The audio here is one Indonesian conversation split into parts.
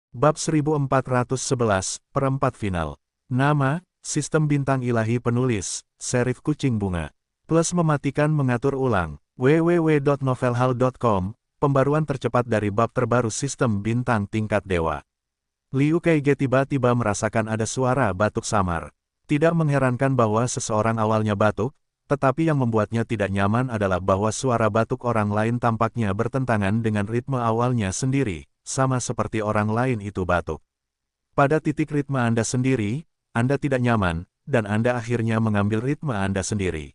Bab 1411, Perempat Final. Nama, Sistem Bintang Ilahi Penulis, Serif Kucing Bunga. Plus mematikan mengatur ulang, www.novelhall.com, pembaruan tercepat dari bab terbaru Sistem Bintang Tingkat Dewa. Liu Kaige tiba-tiba merasakan ada suara batuk samar. Tidak mengherankan bahwa seseorang awalnya batuk, tetapi yang membuatnya tidak nyaman adalah bahwa suara batuk orang lain tampaknya bertentangan dengan ritme awalnya sendiri, sama seperti orang lain itu batuk. Pada titik ritme Anda sendiri, Anda tidak nyaman, dan Anda akhirnya mengambil ritme Anda sendiri.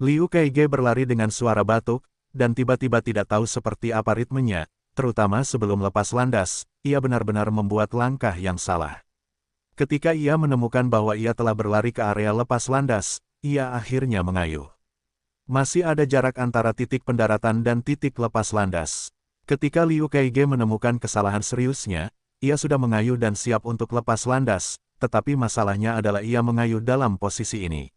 Liu Kaige berlari dengan suara batuk, dan tiba-tiba tidak tahu seperti apa ritmenya, terutama sebelum lepas landas, ia benar-benar membuat langkah yang salah. Ketika ia menemukan bahwa ia telah berlari ke area lepas landas, ia akhirnya mengayuh. Masih ada jarak antara titik pendaratan dan titik lepas landas. Ketika Liu Kaige menemukan kesalahan seriusnya, ia sudah mengayuh dan siap untuk lepas landas, tetapi masalahnya adalah ia mengayuh dalam posisi ini.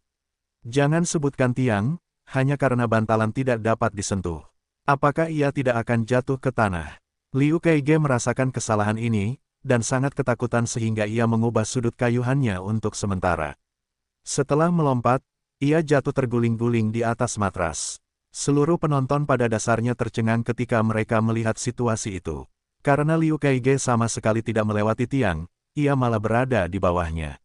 Jangan sebutkan tiang, hanya karena bantalan tidak dapat disentuh. Apakah ia tidak akan jatuh ke tanah? Liu Kaige merasakan kesalahan ini, dan sangat ketakutan sehingga ia mengubah sudut kayuhannya untuk sementara. Setelah melompat, ia jatuh terguling-guling di atas matras. Seluruh penonton pada dasarnya tercengang ketika mereka melihat situasi itu. Karena Liu Kaige sama sekali tidak melewati tiang, ia malah berada di bawahnya.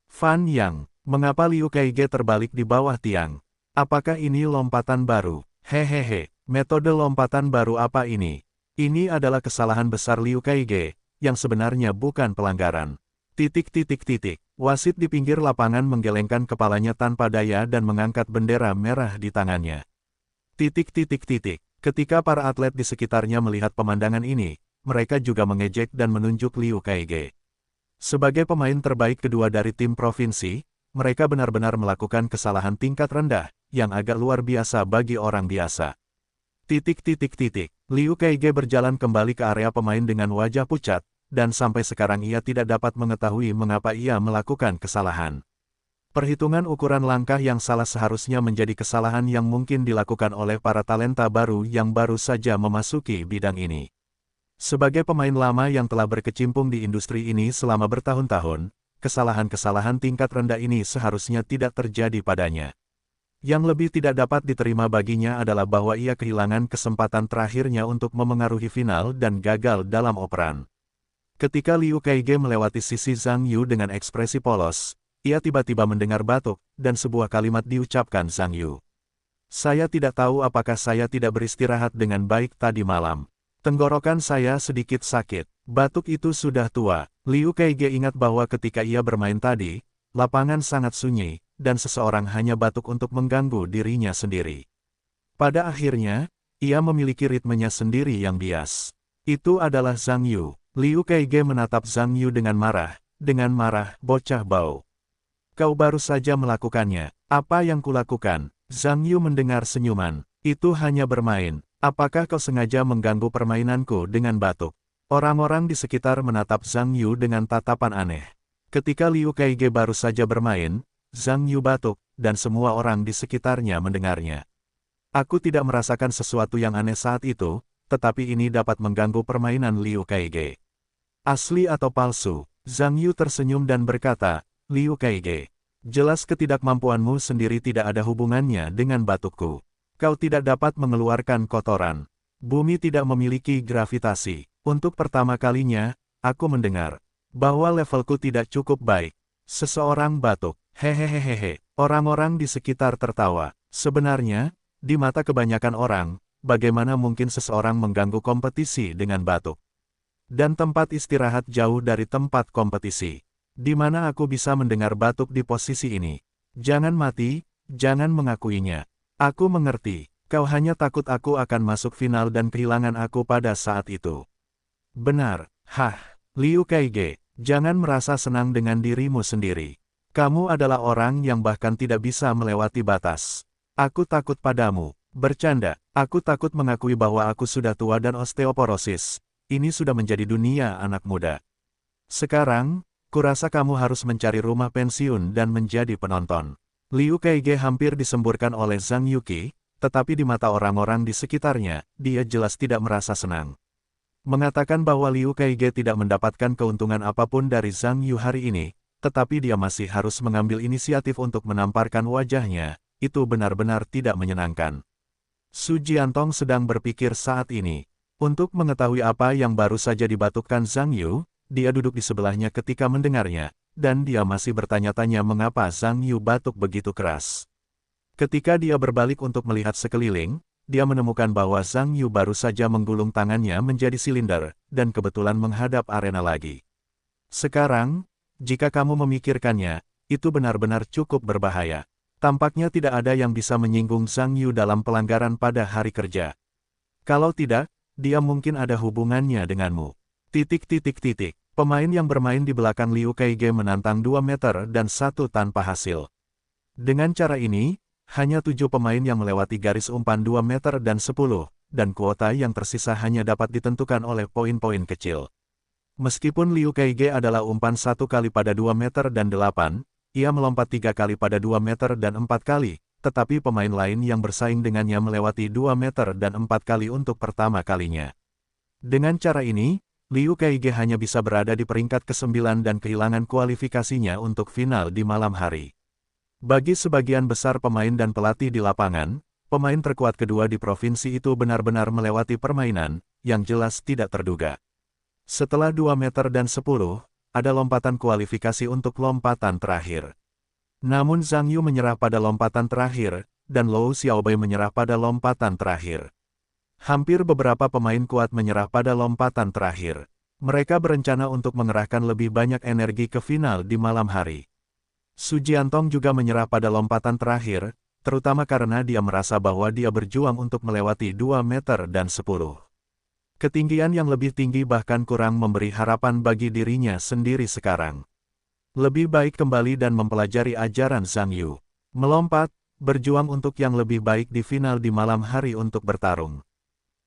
Fan Yang, mengapa Liu Kaige terbalik di bawah tiang? Apakah ini lompatan baru? Hehehe, metode lompatan baru apa ini? Ini adalah kesalahan besar Liu Kaige, yang sebenarnya bukan pelanggaran. Wasit di pinggir lapangan menggelengkan kepalanya tanpa daya dan mengangkat bendera merah di tangannya. Ketika para atlet di sekitarnya melihat pemandangan ini, mereka juga mengejek dan menunjuk Liu Kaige. Sebagai pemain terbaik kedua dari tim provinsi, mereka benar-benar melakukan kesalahan tingkat rendah, yang agak luar biasa bagi orang biasa. Liu Kaige berjalan kembali ke area pemain dengan wajah pucat, dan sampai sekarang ia tidak dapat mengetahui mengapa ia melakukan kesalahan. Perhitungan ukuran langkah yang salah seharusnya menjadi kesalahan yang mungkin dilakukan oleh para talenta baru yang baru saja memasuki bidang ini. Sebagai pemain lama yang telah berkecimpung di industri ini selama bertahun-tahun, kesalahan-kesalahan tingkat rendah ini seharusnya tidak terjadi padanya. Yang lebih tidak dapat diterima baginya adalah bahwa ia kehilangan kesempatan terakhirnya untuk memengaruhi final dan gagal dalam operan. Ketika Liu Kaige melewati sisi Zhang Yu dengan ekspresi polos, ia tiba-tiba mendengar batuk, dan sebuah kalimat diucapkan Zhang Yu. Saya tidak tahu apakah saya tidak beristirahat dengan baik tadi malam. Tenggorokan saya sedikit sakit. Batuk itu sudah tua. Liu Kaige ingat bahwa ketika ia bermain tadi, lapangan sangat sunyi, dan seseorang hanya batuk untuk mengganggu dirinya sendiri. Pada akhirnya, ia memiliki ritmenya sendiri yang bias. Itu adalah Zhang Yu. Liu Kaige menatap Zhang Yu dengan marah, bocah bau. Kau baru saja melakukannya. Apa yang kulakukan? Zhang Yu mendengar senyuman. Itu hanya bermain. Apakah kau sengaja mengganggu permainanku dengan batuk? Orang-orang di sekitar menatap Zhang Yu dengan tatapan aneh. Ketika Liu Kaige baru saja bermain, Zhang Yu batuk, dan semua orang di sekitarnya mendengarnya. Aku tidak merasakan sesuatu yang aneh saat itu, tetapi ini dapat mengganggu permainan Liu Kaige. Asli atau palsu? Zhang Yu tersenyum dan berkata, Liu Kaige, jelas ketidakmampuanmu sendiri tidak ada hubungannya dengan batukku. Kau tidak dapat mengeluarkan kotoran. Bumi tidak memiliki gravitasi. Untuk pertama kalinya, aku mendengar bahwa levelku tidak cukup baik. Seseorang batuk. Hehehehe, orang-orang di sekitar tertawa. Sebenarnya, di mata kebanyakan orang, bagaimana mungkin seseorang mengganggu kompetisi dengan batuk? Dan tempat istirahat jauh dari tempat kompetisi. Di mana aku bisa mendengar batuk di posisi ini? Jangan mati, jangan mengakuinya. Aku mengerti, kau hanya takut aku akan masuk final dan kehilangan aku pada saat itu. Benar, Liu Kaige, jangan merasa senang dengan dirimu sendiri. Kamu adalah orang yang bahkan tidak bisa melewati batas. Aku takut padamu. Bercanda, aku takut mengakui bahwa aku sudah tua dan osteoporosis. Ini sudah menjadi dunia anak muda. Sekarang, kurasa kamu harus mencari rumah pensiun dan menjadi penonton. Liu Kaige hampir disemburkan oleh Zhang Yuqi, tetapi di mata orang-orang di sekitarnya, dia jelas tidak merasa senang. Mengatakan bahwa Liu Kaige tidak mendapatkan keuntungan apapun dari Zhang Yu hari ini, tetapi dia masih harus mengambil inisiatif untuk menamparkan wajahnya, itu benar-benar tidak menyenangkan. Su Jiantong sedang berpikir saat ini. Untuk mengetahui apa yang baru saja dibatukkan Zhang Yu, dia duduk di sebelahnya ketika mendengarnya, dan dia masih bertanya-tanya mengapa Zhang Yu batuk begitu keras. Ketika dia berbalik untuk melihat sekeliling, dia menemukan bahwa Zhang Yu baru saja menggulung tangannya menjadi silinder, dan kebetulan menghadap arena lagi. Sekarang, jika kamu memikirkannya, itu benar-benar cukup berbahaya. Tampaknya tidak ada yang bisa menyinggung Zhang Yu dalam pelanggaran pada hari kerja. Kalau tidak, dia mungkin ada hubungannya denganmu. Pemain yang bermain di belakang Liu Kaige menantang 2 meter dan 1 tanpa hasil. Dengan cara ini, hanya 7 pemain yang melewati garis umpan 2 meter dan 10, dan kuota yang tersisa hanya dapat ditentukan oleh poin-poin kecil. Meskipun Liu Kaige adalah umpan 1 kali pada 2 meter dan 8, ia melompat 3 kali pada 2 meter dan 4 kali, tetapi pemain lain yang bersaing dengannya melewati 2 meter dan 4 kali untuk pertama kalinya. Dengan cara ini, Liu Kaige hanya bisa berada di peringkat ke-9 dan kehilangan kualifikasinya untuk final di malam hari. Bagi sebagian besar pemain dan pelatih di lapangan, pemain terkuat kedua di provinsi itu benar-benar melewati permainan, yang jelas tidak terduga. Setelah 2 meter dan 10, ada lompatan kualifikasi untuk lompatan terakhir. Namun Zhang Yu menyerah pada lompatan terakhir, dan Lou Xiaobei menyerah pada lompatan terakhir. Hampir beberapa pemain kuat menyerah pada lompatan terakhir. Mereka berencana untuk mengerahkan lebih banyak energi ke final di malam hari. Su Jiantong juga menyerah pada lompatan terakhir, terutama karena dia merasa bahwa dia berjuang untuk melewati 2 meter dan 10. Ketinggian yang lebih tinggi bahkan kurang memberi harapan bagi dirinya sendiri sekarang. Lebih baik kembali dan mempelajari ajaran Zhang Yu. Melompat, berjuang untuk yang lebih baik di final di malam hari untuk bertarung.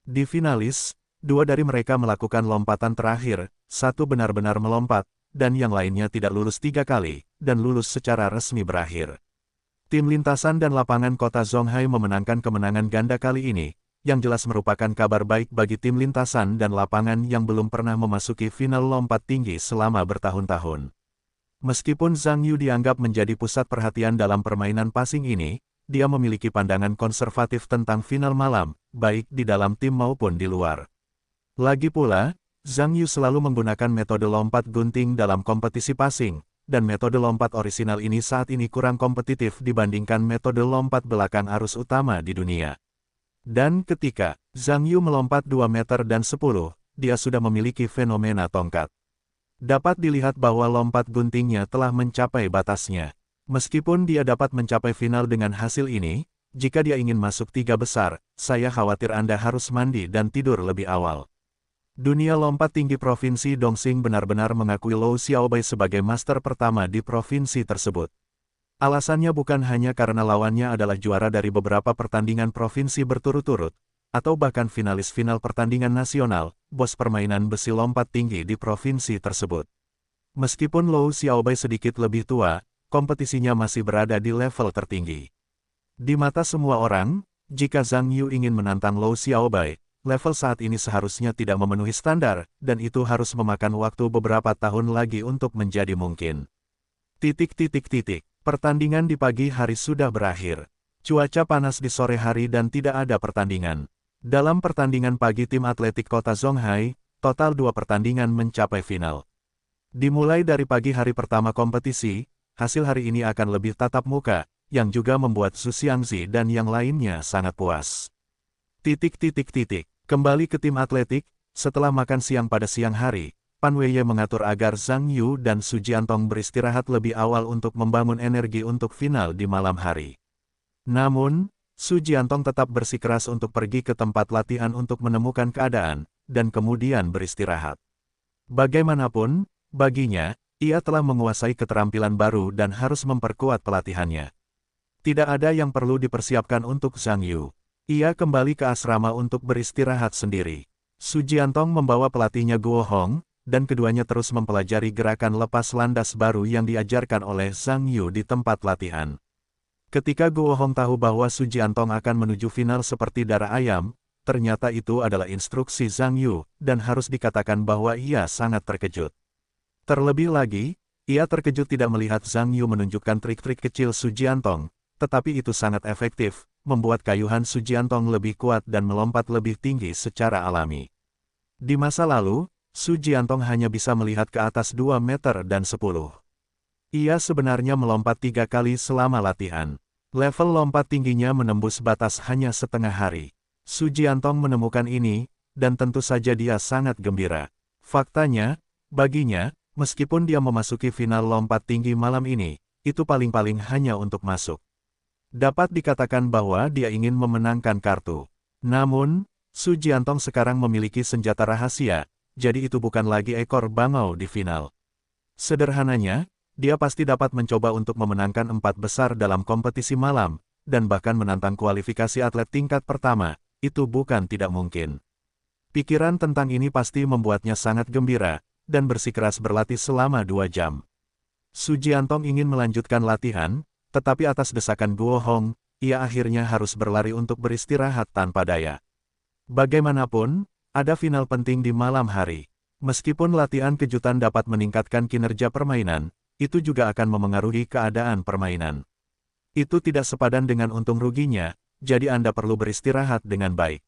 Di finalis, 2 dari mereka melakukan lompatan terakhir, 1 benar-benar melompat, dan yang lainnya tidak lulus 3 kali, dan lulus secara resmi berakhir. Tim lintasan dan lapangan kota Zonghai memenangkan kemenangan ganda kali ini, yang jelas merupakan kabar baik bagi tim lintasan dan lapangan yang belum pernah memasuki final lompat tinggi selama bertahun-tahun. Meskipun Zhang Yu dianggap menjadi pusat perhatian dalam permainan passing ini, dia memiliki pandangan konservatif tentang final malam, baik di dalam tim maupun di luar. Lagi pula, Zhang Yu selalu menggunakan metode lompat gunting dalam kompetisi passing, dan metode lompat orisinal ini saat ini kurang kompetitif dibandingkan metode lompat belakang arus utama di dunia. Dan ketika Zhang Yu melompat 2 meter dan 10, dia sudah memiliki fenomena tongkat. Dapat dilihat bahwa lompat guntingnya telah mencapai batasnya. Meskipun dia dapat mencapai final dengan hasil ini, jika dia ingin masuk 3 besar, saya khawatir Anda harus mandi dan tidur lebih awal. Dunia lompat tinggi Provinsi Dongxing benar-benar mengakui Lou Xiaobei sebagai master pertama di provinsi tersebut. Alasannya bukan hanya karena lawannya adalah juara dari beberapa pertandingan provinsi berturut-turut, atau bahkan finalis final pertandingan nasional, bos permainan besi lompat tinggi di provinsi tersebut. Meskipun Lou Xiaobei sedikit lebih tua, kompetisinya masih berada di level tertinggi. Di mata semua orang, jika Zhang Yu ingin menantang Lou Xiaobei, level saat ini seharusnya tidak memenuhi standar, dan itu harus memakan waktu beberapa tahun lagi untuk menjadi mungkin. Pertandingan di pagi hari sudah berakhir. Cuaca panas di sore hari dan tidak ada pertandingan. Dalam pertandingan pagi tim atletik kota Zonghai, total 2 pertandingan mencapai final. Dimulai dari pagi hari pertama kompetisi, hasil hari ini akan lebih tatap muka, yang juga membuat Su Xiangzi dan yang lainnya sangat puas. Kembali ke tim atletik, setelah makan siang pada siang hari, Pan Weiye mengatur agar Zhang Yu dan Su Jiantong beristirahat lebih awal untuk membangun energi untuk final di malam hari. Namun, Su Jiantong tetap bersikeras untuk pergi ke tempat latihan untuk menemukan keadaan, dan kemudian beristirahat. Bagaimanapun, baginya, ia telah menguasai keterampilan baru dan harus memperkuat pelatihannya. Tidak ada yang perlu dipersiapkan untuk Zhang Yu. Ia kembali ke asrama untuk beristirahat sendiri. Su Jiantong membawa pelatihnya Guo Hong, dan keduanya terus mempelajari gerakan lepas landas baru yang diajarkan oleh Zhang Yu di tempat latihan. Ketika Guo Hong tahu bahwa Su Jiantong akan menuju final seperti darah ayam, ternyata itu adalah instruksi Zhang Yu, dan harus dikatakan bahwa ia sangat terkejut. Terlebih lagi, ia terkejut tidak melihat Zhang Yu menunjukkan trik-trik kecil Su Jiantong, tetapi itu sangat efektif, membuat kayuhan Su Jiantong lebih kuat dan melompat lebih tinggi secara alami. Di masa lalu, Su Jiantong hanya bisa melihat ke atas 2 meter dan 10. Ia sebenarnya melompat 3 kali selama latihan. Level lompat tingginya menembus batas hanya setengah hari. Su Jiantong menemukan ini, dan tentu saja dia sangat gembira. Faktanya, baginya, meskipun dia memasuki final lompat tinggi malam ini, itu paling-paling hanya untuk masuk. Dapat dikatakan bahwa dia ingin memenangkan kartu. Namun, Su Jiantong sekarang memiliki senjata rahasia, jadi itu bukan lagi ekor bangau di final. Sederhananya, dia pasti dapat mencoba untuk memenangkan 4 besar dalam kompetisi malam, dan bahkan menantang kualifikasi atlet tingkat pertama. Itu bukan tidak mungkin. Pikiran tentang ini pasti membuatnya sangat gembira, dan bersikeras berlatih selama 2 jam. Su Jiantong ingin melanjutkan latihan, tetapi atas desakan Guo Hong, ia akhirnya harus berlari untuk beristirahat tanpa daya. Bagaimanapun, ada final penting di malam hari. Meskipun latihan kejutan dapat meningkatkan kinerja permainan, itu juga akan memengaruhi keadaan permainan. Itu tidak sepadan dengan untung ruginya, jadi Anda perlu beristirahat dengan baik.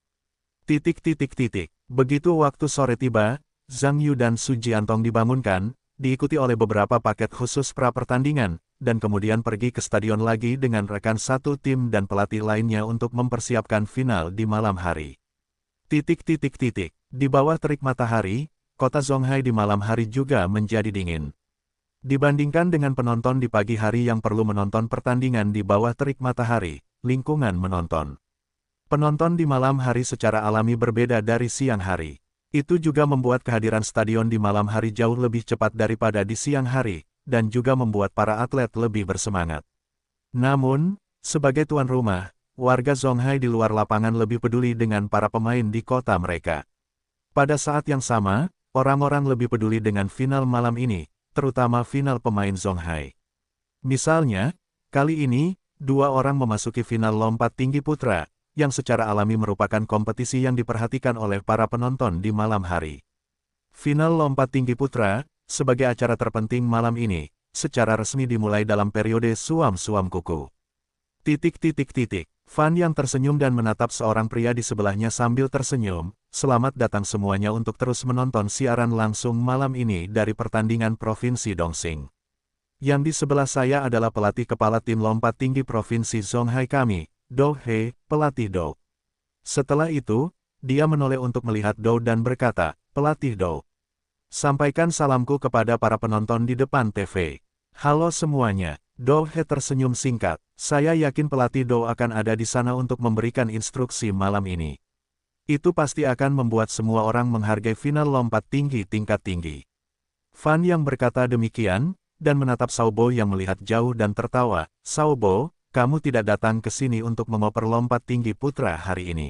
Begitu waktu sore tiba, Zhang Yu dan Su Jiantong dibangunkan, diikuti oleh beberapa paket khusus pra-pertandingan, dan kemudian pergi ke stadion lagi dengan rekan satu tim dan pelatih lainnya untuk mempersiapkan final di malam hari. Di bawah terik matahari, kota Zonghai di malam hari juga menjadi dingin. Dibandingkan dengan penonton di pagi hari yang perlu menonton pertandingan di bawah terik matahari, lingkungan menonton. Penonton di malam hari secara alami berbeda dari siang hari. Itu juga membuat kehadiran stadion di malam hari jauh lebih cepat daripada di siang hari, dan juga membuat para atlet lebih bersemangat. Namun, sebagai tuan rumah, warga Zonghai di luar lapangan lebih peduli dengan para pemain di kota mereka. Pada saat yang sama, orang-orang lebih peduli dengan final malam ini, terutama final pemain Zonghai. Misalnya, kali ini, 2 orang memasuki final lompat tinggi putra, yang secara alami merupakan kompetisi yang diperhatikan oleh para penonton di malam hari. Final lompat tinggi putra, sebagai acara terpenting malam ini, secara resmi dimulai dalam periode suam-suam kuku. Fan yang tersenyum dan menatap seorang pria di sebelahnya sambil tersenyum, selamat datang semuanya untuk terus menonton siaran langsung malam ini dari pertandingan Provinsi Dongxing. Yang di sebelah saya adalah pelatih kepala tim lompat tinggi Provinsi Zonghai kami, Dou He, pelatih Dou. Setelah itu, dia menoleh untuk melihat Dou dan berkata, "Pelatih Dou, sampaikan salamku kepada para penonton di depan TV." "Halo semuanya," Dou He tersenyum singkat. "Saya yakin pelatih Dou akan ada di sana untuk memberikan instruksi malam ini. Itu pasti akan membuat semua orang menghargai final lompat tinggi tingkat tinggi." Fan yang berkata demikian, dan menatap Xiaobo yang melihat jauh dan tertawa. "Xiaobo, kamu tidak datang ke sini untuk mengoper lompat tinggi putra hari ini."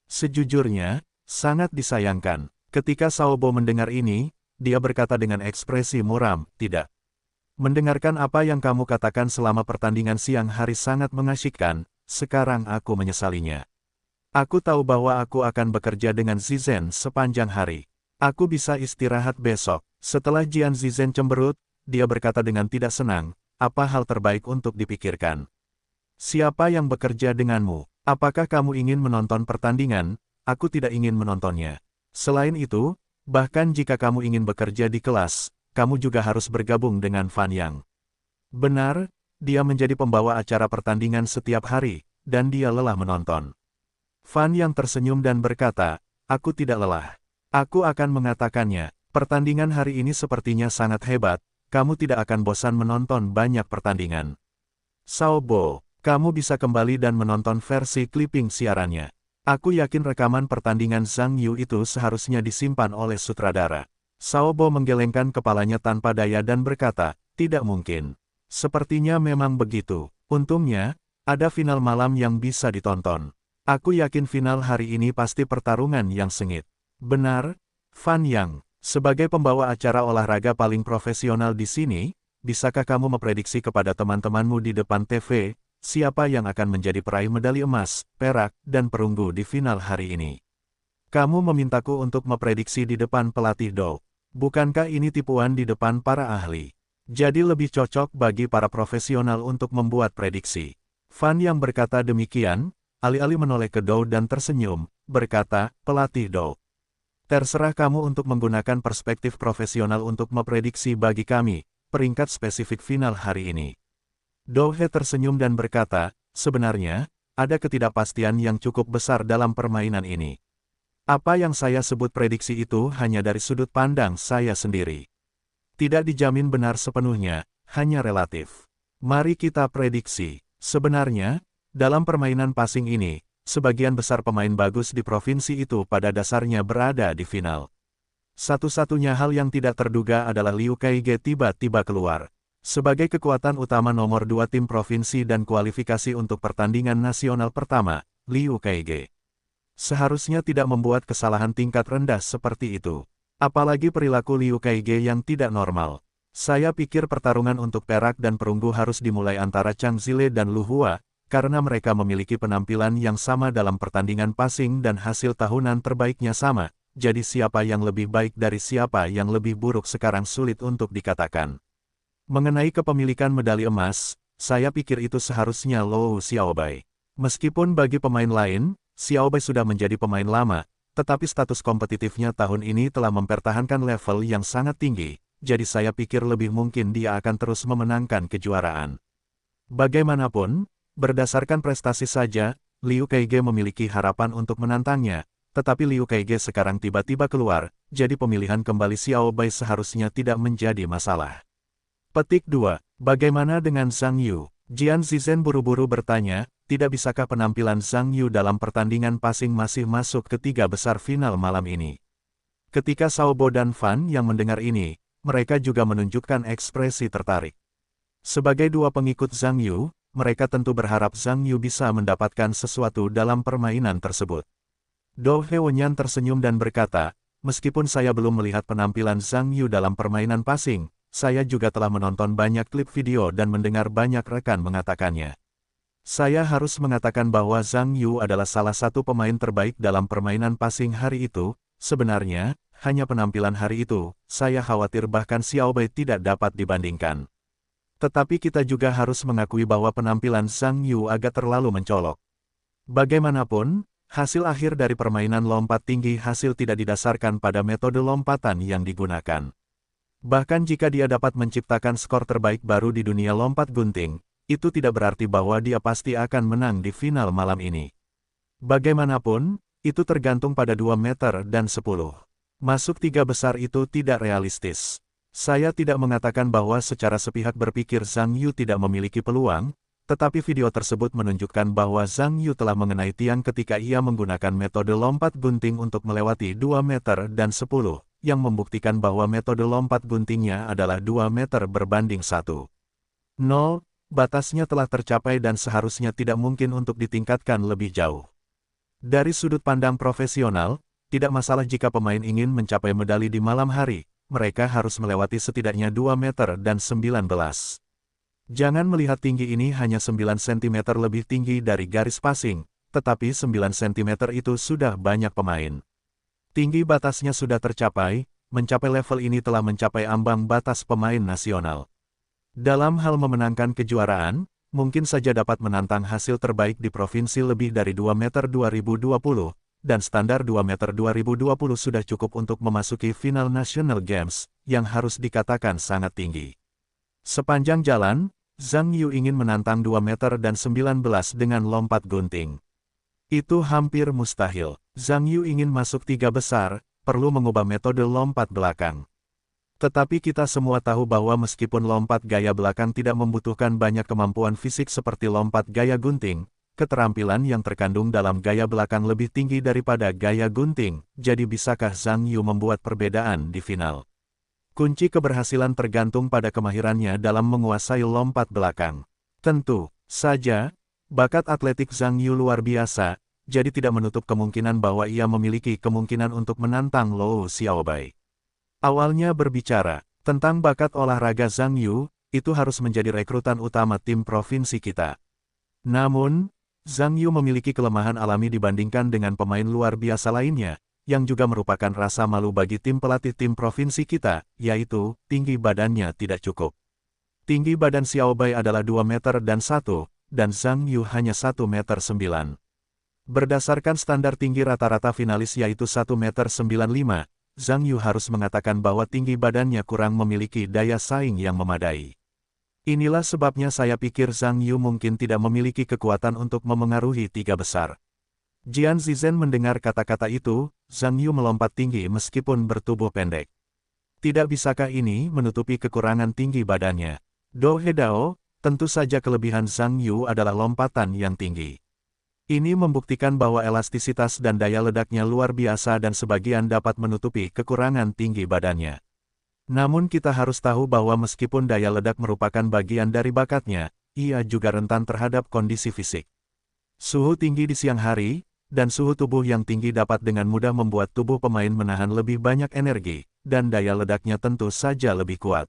Sejujurnya, sangat disayangkan. Ketika Xiaobo mendengar ini, dia berkata dengan ekspresi muram, "Tidak. Mendengarkan apa yang kamu katakan selama pertandingan siang hari sangat mengasyikkan, sekarang aku menyesalinya. Aku tahu bahwa aku akan bekerja dengan Zizen sepanjang hari. Aku bisa istirahat besok." Setelah Jian Zizen cemberut, dia berkata dengan tidak senang, "Apa hal terbaik untuk dipikirkan? Siapa yang bekerja denganmu? Apakah kamu ingin menonton pertandingan? Aku tidak ingin menontonnya. Selain itu, bahkan jika kamu ingin bekerja di kelas, kamu juga harus bergabung dengan Fan Yang." Benar, dia menjadi pembawa acara pertandingan setiap hari, dan dia lelah menonton. Fan Yang tersenyum dan berkata, "Aku tidak lelah. Aku akan mengatakannya, pertandingan hari ini sepertinya sangat hebat, kamu tidak akan bosan menonton banyak pertandingan. Xiaobo, kamu bisa kembali dan menonton versi clipping siarannya. Aku yakin rekaman pertandingan Zhang Yu itu seharusnya disimpan oleh sutradara." Xiaobo menggelengkan kepalanya tanpa daya dan berkata, "Tidak mungkin. Sepertinya memang begitu. Untungnya, ada final malam yang bisa ditonton. Aku yakin final hari ini pasti pertarungan yang sengit." "Benar, Fan Yang. Sebagai pembawa acara olahraga paling profesional di sini, bisakah kamu memprediksi kepada teman-temanmu di depan TV, siapa yang akan menjadi peraih medali emas, perak, dan perunggu di final hari ini. Kamu memintaku untuk memprediksi di depan pelatih Dou. Bukankah ini tipuan di depan para ahli? Jadi lebih cocok bagi para profesional untuk membuat prediksi. Fan yang berkata demikian, alih-alih menoleh ke Dou dan tersenyum, berkata, pelatih Dou. Terserah kamu untuk menggunakan perspektif profesional untuk memprediksi bagi kami, peringkat spesifik final hari ini. Dou He tersenyum dan berkata, sebenarnya, ada ketidakpastian yang cukup besar dalam permainan ini. Apa yang saya sebut prediksi itu hanya dari sudut pandang saya sendiri. Tidak dijamin benar sepenuhnya, hanya relatif. Mari kita prediksi. Sebenarnya, dalam permainan passing ini, sebagian besar pemain bagus di provinsi itu pada dasarnya berada di final. Satu-satunya hal yang tidak terduga adalah Liu Kaige tiba-tiba keluar. Sebagai kekuatan utama nomor 2 tim provinsi dan kualifikasi untuk pertandingan nasional pertama, Liu Kaige seharusnya tidak membuat kesalahan tingkat rendah seperti itu. Apalagi perilaku Liu Kaige yang tidak normal. Saya pikir pertarungan untuk perak dan perunggu harus dimulai antara Chang Zile dan Lu Hua, karena mereka memiliki penampilan yang sama dalam pertandingan passing dan hasil tahunan terbaiknya sama, jadi siapa yang lebih baik dari siapa yang lebih buruk sekarang sulit untuk dikatakan. Mengenai kepemilikan medali emas, saya pikir itu seharusnya Lou Xiaobai. Meskipun bagi pemain lain, Xiaobai sudah menjadi pemain lama, tetapi status kompetitifnya tahun ini telah mempertahankan level yang sangat tinggi, jadi saya pikir lebih mungkin dia akan terus memenangkan kejuaraan. Bagaimanapun, berdasarkan prestasi saja, Liu Kaige memiliki harapan untuk menantangnya, tetapi Liu Kaige sekarang tiba-tiba keluar, jadi pemilihan kembali Xiaobai seharusnya tidak menjadi masalah. Petik 2. Bagaimana dengan Zhang Yu? Jian Zizhen buru-buru bertanya, tidak bisakah penampilan Zhang Yu dalam pertandingan passing masih masuk ke 3 besar final malam ini? Ketika Xiao Bo dan Fan yang mendengar ini, mereka juga menunjukkan ekspresi tertarik. Sebagai dua pengikut Zhang Yu, mereka tentu berharap Zhang Yu bisa mendapatkan sesuatu dalam permainan tersebut. Dou Heonyan tersenyum dan berkata, meskipun saya belum melihat penampilan Zhang Yu dalam permainan passing, saya juga telah menonton banyak klip video dan mendengar banyak rekan mengatakannya. Saya harus mengatakan bahwa Zhang Yu adalah salah satu pemain terbaik dalam permainan passing hari itu. Sebenarnya, hanya penampilan hari itu, saya khawatir bahkan Xiaobai tidak dapat dibandingkan. Tetapi kita juga harus mengakui bahwa penampilan Zhang Yu agak terlalu mencolok. Bagaimanapun, hasil akhir dari permainan lompat tinggi hasil tidak didasarkan pada metode lompatan yang digunakan. Bahkan jika dia dapat menciptakan skor terbaik baru di dunia lompat gunting, itu tidak berarti bahwa dia pasti akan menang di final malam ini. Bagaimanapun, itu tergantung pada 2 meter dan 10. Masuk 3 besar itu tidak realistis. Saya tidak mengatakan bahwa secara sepihak berpikir Zhang Yu tidak memiliki peluang, tetapi video tersebut menunjukkan bahwa Zhang Yu telah mengenai tiang ketika ia menggunakan metode lompat gunting untuk melewati 2 meter dan 10, yang membuktikan bahwa metode lompat guntingnya adalah 2 meter berbanding 1,0. Batasnya telah tercapai dan seharusnya tidak mungkin untuk ditingkatkan lebih jauh. Dari sudut pandang profesional, tidak masalah jika pemain ingin mencapai medali di malam hari, mereka harus melewati setidaknya 2 meter dan 19. Jangan melihat tinggi ini hanya 9 cm lebih tinggi dari garis passing, tetapi 9 cm itu sudah banyak pemain. Tinggi batasnya sudah tercapai, mencapai level ini telah mencapai ambang batas pemain nasional. Dalam hal memenangkan kejuaraan, mungkin saja dapat menantang hasil terbaik di provinsi lebih dari 2 meter 2020, dan standar 2 meter 2020 sudah cukup untuk memasuki final National Games, yang harus dikatakan sangat tinggi. Sepanjang jalan, Zhang Yu ingin menantang 2 meter dan 19 dengan lompat gunting. Itu hampir mustahil. Zhang Yu ingin masuk 3 besar, perlu mengubah metode lompat belakang. Tetapi kita semua tahu bahwa meskipun lompat gaya belakang tidak membutuhkan banyak kemampuan fisik seperti lompat gaya gunting, keterampilan yang terkandung dalam gaya belakang lebih tinggi daripada gaya gunting, jadi bisakah Zhang Yu membuat perbedaan di final? Kunci keberhasilan tergantung pada kemahirannya dalam menguasai lompat belakang. Tentu saja, bakat atletik Zhang Yu luar biasa, jadi tidak menutup kemungkinan bahwa ia memiliki kemungkinan untuk menantang Lou Xiaobai. Awalnya berbicara tentang bakat olahraga Zhang Yu, itu harus menjadi rekrutan utama tim provinsi kita. Namun, Zhang Yu memiliki kelemahan alami dibandingkan dengan pemain luar biasa lainnya, yang juga merupakan rasa malu bagi tim pelatih tim provinsi kita, yaitu, tinggi badannya tidak cukup. Tinggi badan Xiao Bai adalah 2 meter dan 1, dan Zhang Yu hanya 1 meter 9. Berdasarkan standar tinggi rata-rata finalis yaitu 1 meter 95, Zhang Yu harus mengatakan bahwa tinggi badannya kurang memiliki daya saing yang memadai. Inilah sebabnya saya pikir Zhang Yu mungkin tidak memiliki kekuatan untuk memengaruhi tiga besar. Jian Zizhen mendengar kata-kata itu, Zhang Yu melompat tinggi meskipun bertubuh pendek. Tidak bisakah ini menutupi kekurangan tinggi badannya? Do Hedao, tentu saja kelebihan Zhang Yu adalah lompatan yang tinggi. Ini membuktikan bahwa elastisitas dan daya ledaknya luar biasa dan sebagian dapat menutupi kekurangan tinggi badannya. Namun kita harus tahu bahwa meskipun daya ledak merupakan bagian dari bakatnya, ia juga rentan terhadap kondisi fisik. Suhu tinggi di siang hari, dan suhu tubuh yang tinggi dapat dengan mudah membuat tubuh pemain menahan lebih banyak energi, dan daya ledaknya tentu saja lebih kuat.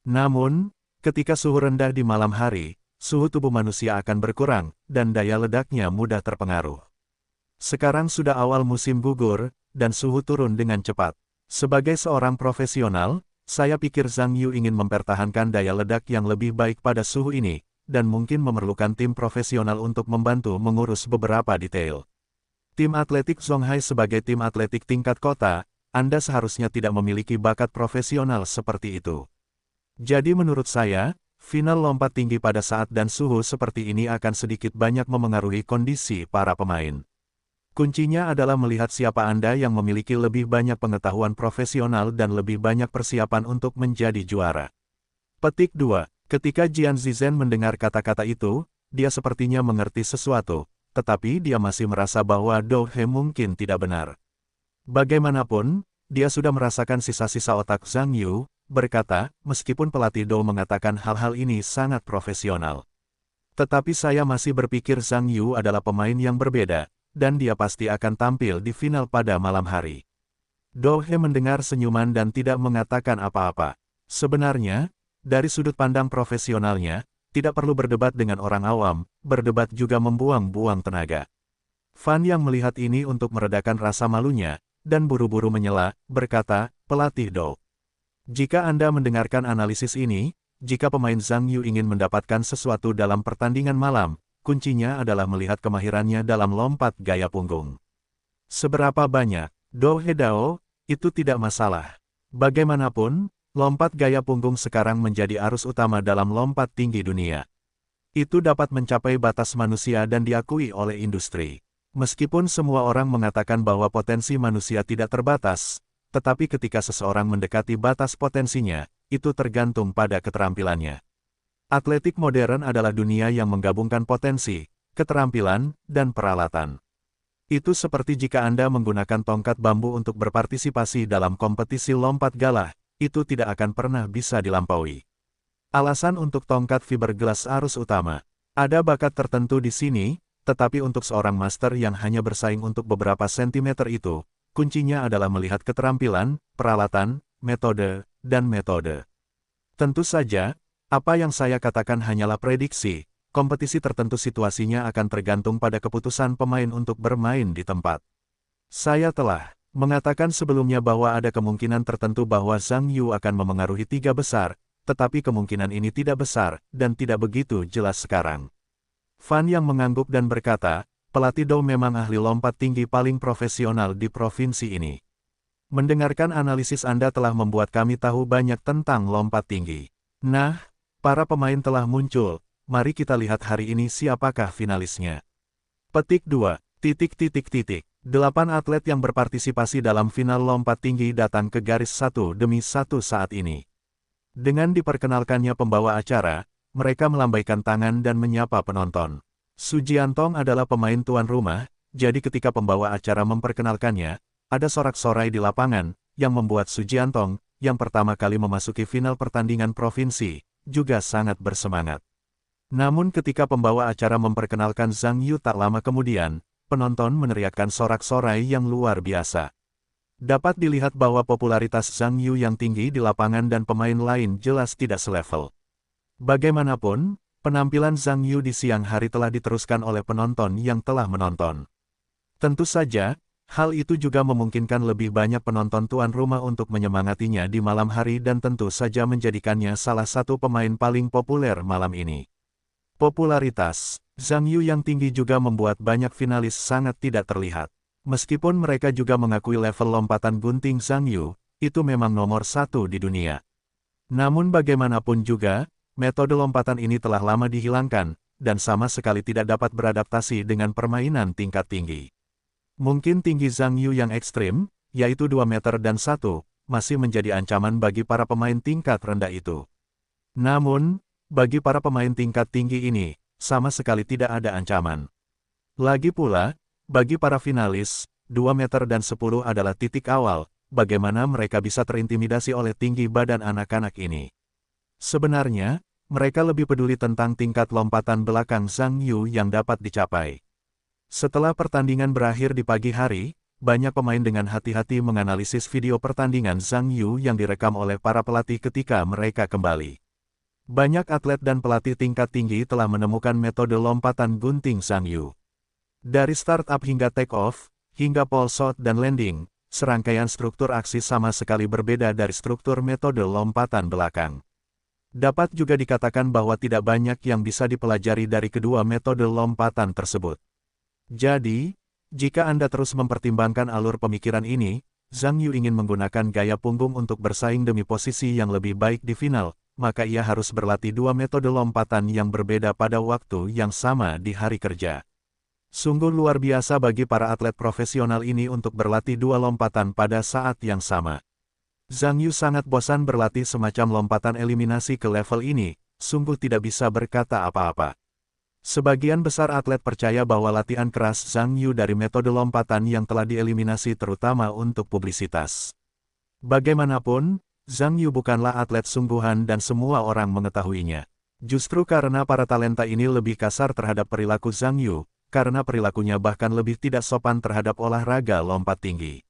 Namun, ketika suhu rendah di malam hari, suhu tubuh manusia akan berkurang, dan daya ledaknya mudah terpengaruh. Sekarang sudah awal musim gugur, dan suhu turun dengan cepat. Sebagai seorang profesional, saya pikir Zhang Yu ingin mempertahankan daya ledak yang lebih baik pada suhu ini, dan mungkin memerlukan tim profesional untuk membantu mengurus beberapa detail. Tim atletik Zhonghai sebagai tim atletik tingkat kota, Anda seharusnya tidak memiliki bakat profesional seperti itu. Jadi menurut saya, final lompat tinggi pada saat dan suhu seperti ini akan sedikit banyak memengaruhi kondisi para pemain. Kuncinya adalah melihat siapa Anda yang memiliki lebih banyak pengetahuan profesional dan lebih banyak persiapan untuk menjadi juara. Petik 2. Ketika Jian Zizhen mendengar kata-kata itu, dia sepertinya mengerti sesuatu, tetapi dia masih merasa bahwa Do He mungkin tidak benar. Bagaimanapun, dia sudah merasakan sisa-sisa otak Zhang Yu, berkata, meskipun pelatih Do mengatakan hal-hal ini sangat profesional. Tetapi saya masih berpikir Zhang Yu adalah pemain yang berbeda, dan dia pasti akan tampil di final pada malam hari. Do He mendengar senyuman dan tidak mengatakan apa-apa. Sebenarnya, dari sudut pandang profesionalnya, tidak perlu berdebat dengan orang awam, berdebat juga membuang-buang tenaga. Fan yang melihat ini untuk meredakan rasa malunya, dan buru-buru menyela, berkata, pelatih Do. Jika Anda mendengarkan analisis ini, jika pemain Zhang Yu ingin mendapatkan sesuatu dalam pertandingan malam, kuncinya adalah melihat kemahirannya dalam lompat gaya punggung. Seberapa banyak, Do Hedao, itu tidak masalah. Bagaimanapun, lompat gaya punggung sekarang menjadi arus utama dalam lompat tinggi dunia. Itu dapat mencapai batas manusia dan diakui oleh industri. Meskipun semua orang mengatakan bahwa potensi manusia tidak terbatas, tetapi ketika seseorang mendekati batas potensinya, itu tergantung pada keterampilannya. Atletik modern adalah dunia yang menggabungkan potensi, keterampilan, dan peralatan. Itu seperti jika Anda menggunakan tongkat bambu untuk berpartisipasi dalam kompetisi lompat galah, itu tidak akan pernah bisa dilampaui. Alasan untuk tongkat fiberglass arus utama. Ada bakat tertentu di sini, tetapi untuk seorang master yang hanya bersaing untuk beberapa sentimeter itu, kuncinya adalah melihat keterampilan, peralatan, metode, dan metode. Tentu saja, apa yang saya katakan hanyalah prediksi, kompetisi tertentu situasinya akan tergantung pada keputusan pemain untuk bermain di tempat. Saya telah mengatakan sebelumnya bahwa ada kemungkinan tertentu bahwa Zhang Yu akan memengaruhi tiga besar, tetapi kemungkinan ini tidak besar, dan tidak begitu jelas sekarang. Fan yang mengangguk dan berkata, pelatih Do memang ahli lompat tinggi paling profesional di provinsi ini. Mendengarkan analisis Anda telah membuat kami tahu banyak tentang lompat tinggi. Nah, para pemain telah muncul, mari kita lihat hari ini siapakah finalisnya. Petik 2. 8 atlet yang berpartisipasi dalam final lompat tinggi datang ke garis satu demi satu saat ini. Dengan diperkenalkannya pembawa acara, mereka melambaikan tangan dan menyapa penonton. Su Jiantong adalah pemain tuan rumah, jadi ketika pembawa acara memperkenalkannya, ada sorak-sorai di lapangan, yang membuat Su Jiantong, yang pertama kali memasuki final pertandingan provinsi, juga sangat bersemangat. Namun ketika pembawa acara memperkenalkan Zhang Yu tak lama kemudian, penonton meneriakkan sorak-sorai yang luar biasa. Dapat dilihat bahwa popularitas Zhang Yu yang tinggi di lapangan dan pemain lain jelas tidak selevel. Bagaimanapun, Penampilan Zhang Yu di siang hari telah diteruskan oleh penonton yang telah menonton. Tentu saja, hal itu juga memungkinkan lebih banyak penonton tuan rumah untuk menyemangatinya di malam hari dan tentu saja menjadikannya salah satu pemain paling populer malam ini. Popularitas Zhang Yu yang tinggi juga membuat banyak finalis sangat tidak terlihat. Meskipun mereka juga mengakui level lompatan gunting Zhang Yu, itu memang nomor satu di dunia. Namun bagaimanapun juga, metode lompatan ini telah lama dihilangkan, dan sama sekali tidak dapat beradaptasi dengan permainan tingkat tinggi. Mungkin tinggi Zhang Yu yang ekstrim, yaitu 2 meter dan 1, masih menjadi ancaman bagi para pemain tingkat rendah itu. Namun, bagi para pemain tingkat tinggi ini, sama sekali tidak ada ancaman. Lagi pula, bagi para finalis, 2 meter dan 10 adalah titik awal, bagaimana mereka bisa terintimidasi oleh tinggi badan anak-anak ini. Sebenarnya, mereka lebih peduli tentang tingkat lompatan belakang Zhang Yu yang dapat dicapai. Setelah pertandingan berakhir di pagi hari, banyak pemain dengan hati-hati menganalisis video pertandingan Zhang Yu yang direkam oleh para pelatih ketika mereka kembali. Banyak atlet dan pelatih tingkat tinggi telah menemukan metode lompatan gunting Zhang Yu. Dari startup hingga take-off, hingga pole shot dan landing, serangkaian struktur aksi sama sekali berbeda dari struktur metode lompatan belakang. Dapat juga dikatakan bahwa tidak banyak yang bisa dipelajari dari kedua metode lompatan tersebut. Jadi, jika Anda terus mempertimbangkan alur pemikiran ini, Zhang Yu ingin menggunakan gaya punggung untuk bersaing demi posisi yang lebih baik di final, maka ia harus berlatih dua metode lompatan yang berbeda pada waktu yang sama di hari kerja. Sungguh luar biasa bagi para atlet profesional ini untuk berlatih dua lompatan pada saat yang sama. Zhang Yu sangat bosan berlatih semacam lompatan eliminasi ke level ini, sungguh tidak bisa berkata apa-apa. Sebagian besar atlet percaya bahwa latihan keras Zhang Yu dari metode lompatan yang telah dieliminasi terutama untuk publisitas. Bagaimanapun, Zhang Yu bukanlah atlet sungguhan dan semua orang mengetahuinya. Justru karena para talenta ini lebih kasar terhadap perilaku Zhang Yu, karena perilakunya bahkan lebih tidak sopan terhadap olahraga lompat tinggi.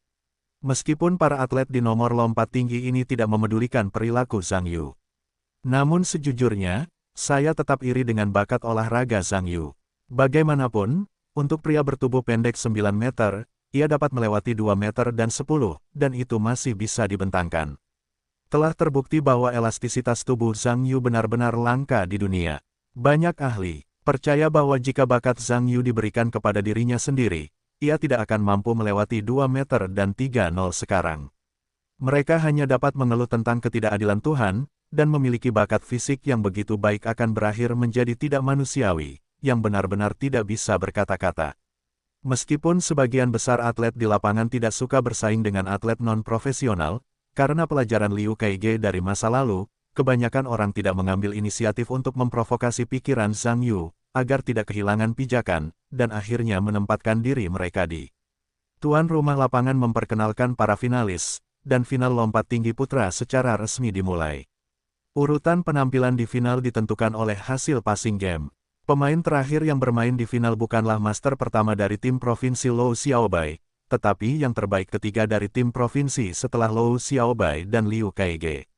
Meskipun para atlet di nomor lompat tinggi ini tidak memedulikan perilaku Zhang Yu. Namun sejujurnya, saya tetap iri dengan bakat olahraga Zhang Yu. Bagaimanapun, untuk pria bertubuh pendek 9 meter, ia dapat melewati 2 meter dan 10, dan itu masih bisa dibentangkan. Telah terbukti bahwa elastisitas tubuh Zhang Yu benar-benar langka di dunia. Banyak ahli percaya bahwa jika bakat Zhang Yu diberikan kepada dirinya sendiri, ia tidak akan mampu melewati 2 meter dan 3-0 sekarang. Mereka hanya dapat mengeluh tentang ketidakadilan Tuhan, dan memiliki bakat fisik yang begitu baik akan berakhir menjadi tidak manusiawi, yang benar-benar tidak bisa berkata-kata. Meskipun sebagian besar atlet di lapangan tidak suka bersaing dengan atlet non-profesional, karena pelajaran Liu Kaige dari masa lalu, kebanyakan orang tidak mengambil inisiatif untuk memprovokasi pikiran Zhang Yu, agar tidak kehilangan pijakan, dan akhirnya menempatkan diri mereka di tuan rumah. Lapangan memperkenalkan para finalis, dan final lompat tinggi putra secara resmi dimulai. Urutan penampilan di final ditentukan oleh hasil passing game. Pemain terakhir yang bermain di final bukanlah master pertama dari tim provinsi Lou Xiaobai, tetapi yang terbaik ketiga dari tim provinsi setelah Lou Xiaobai dan Liu Kaige.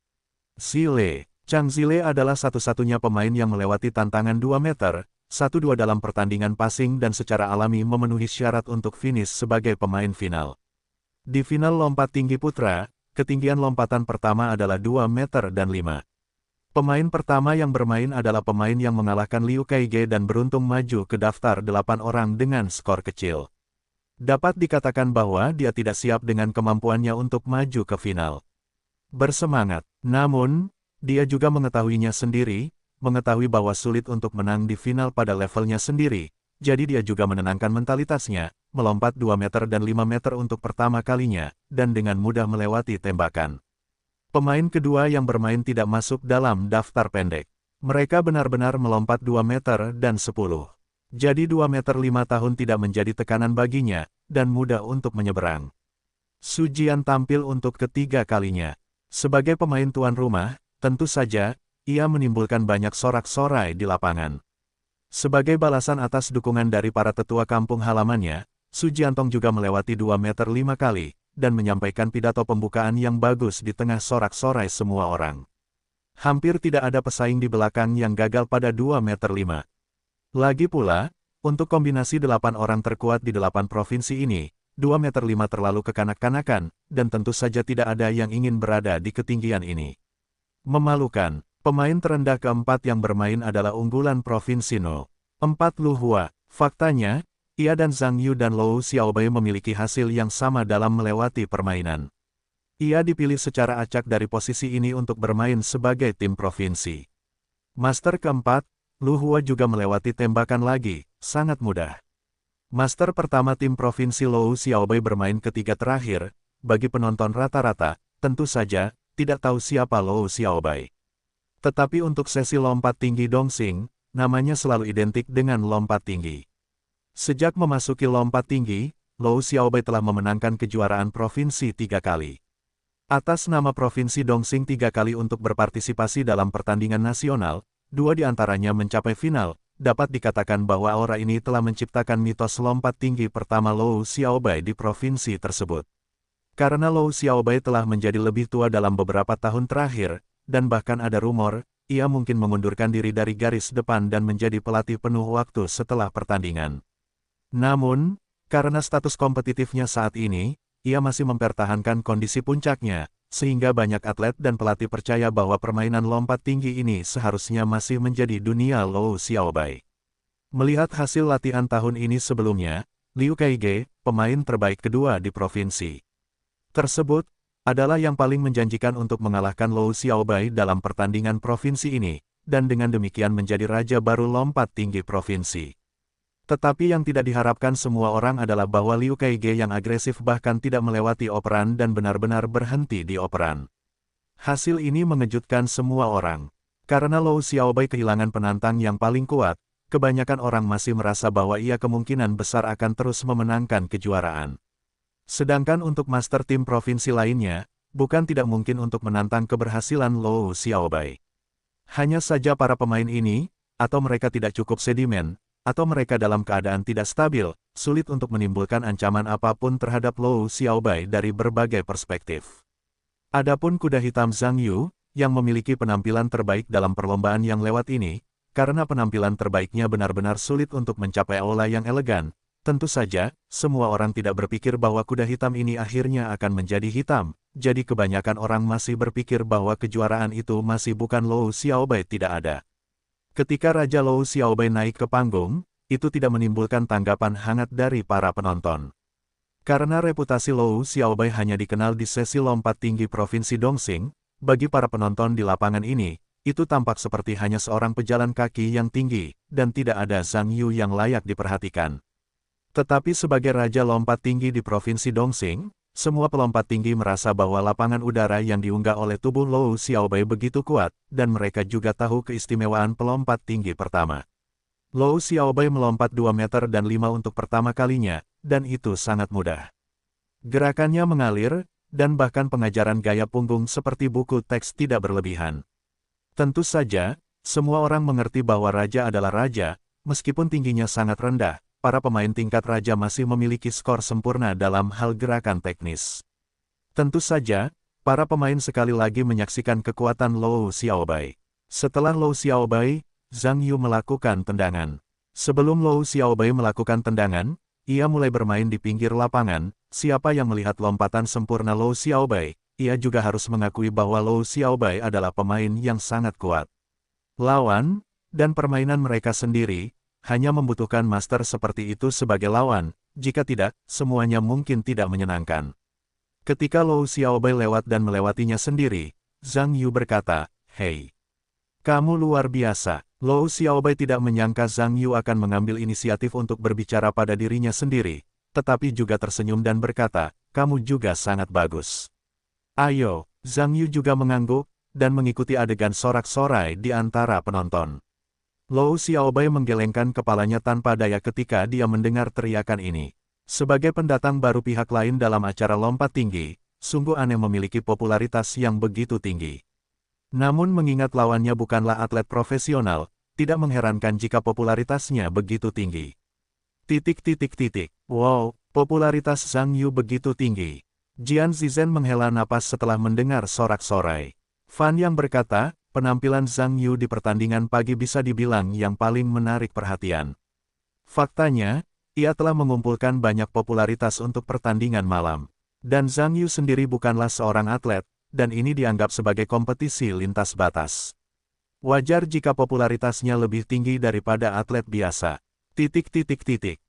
Zile Chang Zile adalah satu-satunya pemain yang melewati tantangan 2 meter, 1-2 dalam pertandingan passing dan secara alami memenuhi syarat untuk finish sebagai pemain final. Di final lompat tinggi putra, ketinggian lompatan pertama adalah 2 meter dan 5. Pemain pertama yang bermain adalah pemain yang mengalahkan Liu Kaige dan beruntung maju ke daftar 8 orang dengan skor kecil. Dapat dikatakan bahwa dia tidak siap dengan kemampuannya untuk maju ke final. Bersemangat, namun, dia juga mengetahuinya sendiri, mengetahui bahwa sulit untuk menang di final pada levelnya sendiri, jadi dia juga menenangkan mentalitasnya, melompat 2 meter dan 5 meter untuk pertama kalinya, dan dengan mudah melewati tembakan. Pemain kedua yang bermain tidak masuk dalam daftar pendek. Mereka benar-benar melompat 2 meter dan 10. Jadi 2 meter 5 tahun tidak menjadi tekanan baginya, dan mudah untuk menyeberang. Su Jian tampil untuk ketiga kalinya. Sebagai pemain tuan rumah, tentu saja, ia menimbulkan banyak sorak-sorai di lapangan. Sebagai balasan atas dukungan dari para tetua kampung halamannya, Su Jiantong juga melewati 2 meter 5 kali, dan menyampaikan pidato pembukaan yang bagus di tengah sorak-sorai semua orang. Hampir tidak ada pesaing di belakang yang gagal pada 2,5 meter. Lagi pula, untuk kombinasi 8 orang terkuat di 8 provinsi ini, 2,5 meter terlalu kekanak-kanakan, dan tentu saja tidak ada yang ingin berada di ketinggian ini. Memalukan, pemain terendah keempat yang bermain adalah unggulan Provinsi No. 4 Lu Hua. Faktanya, ia dan Zhang Yu dan Lou Xiaobei memiliki hasil yang sama dalam melewati permainan. Ia dipilih secara acak dari posisi ini untuk bermain sebagai tim provinsi. Master keempat, Lu Hua juga melewati tembakan lagi, sangat mudah. Master pertama tim provinsi Lou Xiaobei bermain ketiga terakhir, bagi penonton rata-rata, tentu saja, tidak tahu siapa Lou Xiaobei. Tetapi untuk sesi lompat tinggi Dongxing, namanya selalu identik dengan lompat tinggi. Sejak memasuki lompat tinggi, Lou Xiaobei telah memenangkan kejuaraan provinsi 3 kali. Atas nama Provinsi Dongxing 3 kali untuk berpartisipasi dalam pertandingan nasional, 2 di antaranya mencapai final, dapat dikatakan bahwa aura ini telah menciptakan mitos lompat tinggi pertama Lou Xiaobei di provinsi tersebut. Karena Lou Xiaobei telah menjadi lebih tua dalam beberapa tahun terakhir, dan bahkan ada rumor, ia mungkin mengundurkan diri dari garis depan dan menjadi pelatih penuh waktu setelah pertandingan. Namun, karena status kompetitifnya saat ini, ia masih mempertahankan kondisi puncaknya, sehingga banyak atlet dan pelatih percaya bahwa permainan lompat tinggi ini seharusnya masih menjadi dunia Lou Xiaobei. Melihat hasil latihan tahun ini sebelumnya, Liu Kaige, pemain terbaik kedua di provinsi tersebut, adalah yang paling menjanjikan untuk mengalahkan Lou Xiaobei dalam pertandingan provinsi ini, dan dengan demikian menjadi raja baru lompat tinggi provinsi. Tetapi yang tidak diharapkan semua orang adalah bahwa Liu Kaige yang agresif bahkan tidak melewati operan dan benar-benar berhenti di operan. Hasil ini mengejutkan semua orang. Karena Lou Xiaobei kehilangan penantang yang paling kuat, kebanyakan orang masih merasa bahwa ia kemungkinan besar akan terus memenangkan kejuaraan. Sedangkan untuk master tim provinsi lainnya, bukan tidak mungkin untuk menantang keberhasilan Lou Xiaobei. Hanya saja para pemain ini, atau mereka tidak cukup sedimen, atau mereka dalam keadaan tidak stabil, sulit untuk menimbulkan ancaman apapun terhadap Lou Xiaobei dari berbagai perspektif. Adapun kuda hitam Zhang Yu, yang memiliki penampilan terbaik dalam perlombaan yang lewat ini, karena penampilan terbaiknya benar-benar sulit untuk mencapai aula yang elegan, tentu saja, semua orang tidak berpikir bahwa kuda hitam ini akhirnya akan menjadi hitam, jadi kebanyakan orang masih berpikir bahwa kejuaraan itu masih bukan Lou Xiaobei tidak ada. Ketika Raja Lou Xiaobei naik ke panggung, itu tidak menimbulkan tanggapan hangat dari para penonton. Karena reputasi Lou Xiaobei hanya dikenal di sesi lompat tinggi Provinsi Dongxing, bagi para penonton di lapangan ini, itu tampak seperti hanya seorang pejalan kaki yang tinggi, dan tidak ada Zhang Yu yang layak diperhatikan. Tetapi sebagai Raja Lompat Tinggi di Provinsi Dongxing, semua pelompat tinggi merasa bahwa lapangan udara yang diunggah oleh tubuh Lou Xiaobei begitu kuat, dan mereka juga tahu keistimewaan pelompat tinggi pertama. Lou Xiaobei melompat 2 meter dan 5 untuk pertama kalinya, dan itu sangat mudah. Gerakannya mengalir, dan bahkan pengajaran gaya punggung seperti buku teks tidak berlebihan. Tentu saja, semua orang mengerti bahwa raja adalah raja, meskipun tingginya sangat rendah. Para pemain tingkat raja masih memiliki skor sempurna dalam hal gerakan teknis. Tentu saja, para pemain sekali lagi menyaksikan kekuatan Lou Xiaobei. Setelah Lou Xiaobei, Zhang Yu melakukan tendangan. Sebelum Lou Xiaobei melakukan tendangan, ia mulai bermain di pinggir lapangan. Siapa yang melihat lompatan sempurna Lou Xiaobei, ia juga harus mengakui bahwa Lou Xiaobei adalah pemain yang sangat kuat. Lawan, dan permainan mereka sendiri, hanya membutuhkan master seperti itu sebagai lawan, jika tidak, semuanya mungkin tidak menyenangkan. Ketika Lou Xiaobei lewat dan melewatinya sendiri, Zhang Yu berkata, "Hei, kamu luar biasa." Lou Xiaobei tidak menyangka Zhang Yu akan mengambil inisiatif untuk berbicara pada dirinya sendiri, tetapi juga tersenyum dan berkata, "Kamu juga sangat bagus." Ayo, Zhang Yu juga mengangguk, dan mengikuti adegan sorak-sorai di antara penonton. Lou Xiaobei menggelengkan kepalanya tanpa daya ketika dia mendengar teriakan ini. Sebagai pendatang baru pihak lain dalam acara lompat tinggi, sungguh aneh memiliki popularitas yang begitu tinggi. Namun mengingat lawannya bukanlah atlet profesional, tidak mengherankan jika popularitasnya begitu tinggi. Wow, popularitas Zhang Yu begitu tinggi. Jian Zizhen menghela napas setelah mendengar sorak-sorai. Fan yang berkata, penampilan Zhang Yu di pertandingan pagi bisa dibilang yang paling menarik perhatian. Faktanya, ia telah mengumpulkan banyak popularitas untuk pertandingan malam. Dan Zhang Yu sendiri bukanlah seorang atlet, dan ini dianggap sebagai kompetisi lintas batas. Wajar jika popularitasnya lebih tinggi daripada atlet biasa.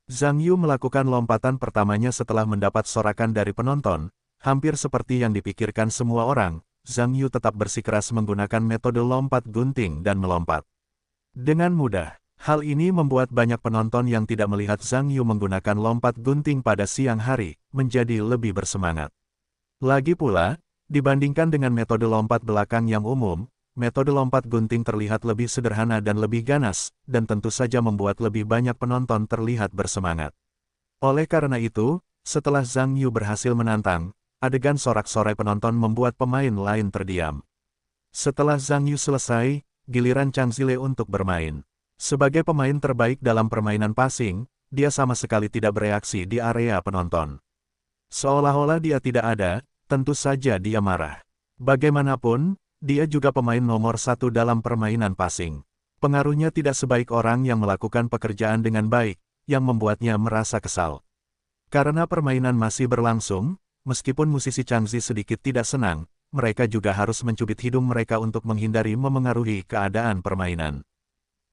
Zhang Yu melakukan lompatan pertamanya setelah mendapat sorakan dari penonton. Hampir seperti yang dipikirkan semua orang, Zhang Yu tetap bersikeras menggunakan metode lompat gunting dan melompat. Dengan mudah, hal ini membuat banyak penonton yang tidak melihat Zhang Yu menggunakan lompat gunting pada siang hari, menjadi lebih bersemangat. Lagi pula, dibandingkan dengan metode lompat belakang yang umum, metode lompat gunting terlihat lebih sederhana dan lebih ganas, dan tentu saja membuat lebih banyak penonton terlihat bersemangat. Oleh karena itu, setelah Zhang Yu berhasil menantang, adegan sorak-sorai penonton membuat pemain lain terdiam. Setelah Zhang Yu selesai, giliran Chang Zile untuk bermain. Sebagai pemain terbaik dalam permainan passing, dia sama sekali tidak bereaksi di area penonton. Seolah-olah dia tidak ada, tentu saja dia marah. Bagaimanapun, dia juga pemain nomor 1 dalam permainan passing. Pengaruhnya tidak sebaik orang yang melakukan pekerjaan dengan baik, yang membuatnya merasa kesal. Karena permainan masih berlangsung, meskipun musisi Chang Zi sedikit tidak senang, mereka juga harus mencubit hidung mereka untuk menghindari memengaruhi keadaan permainan.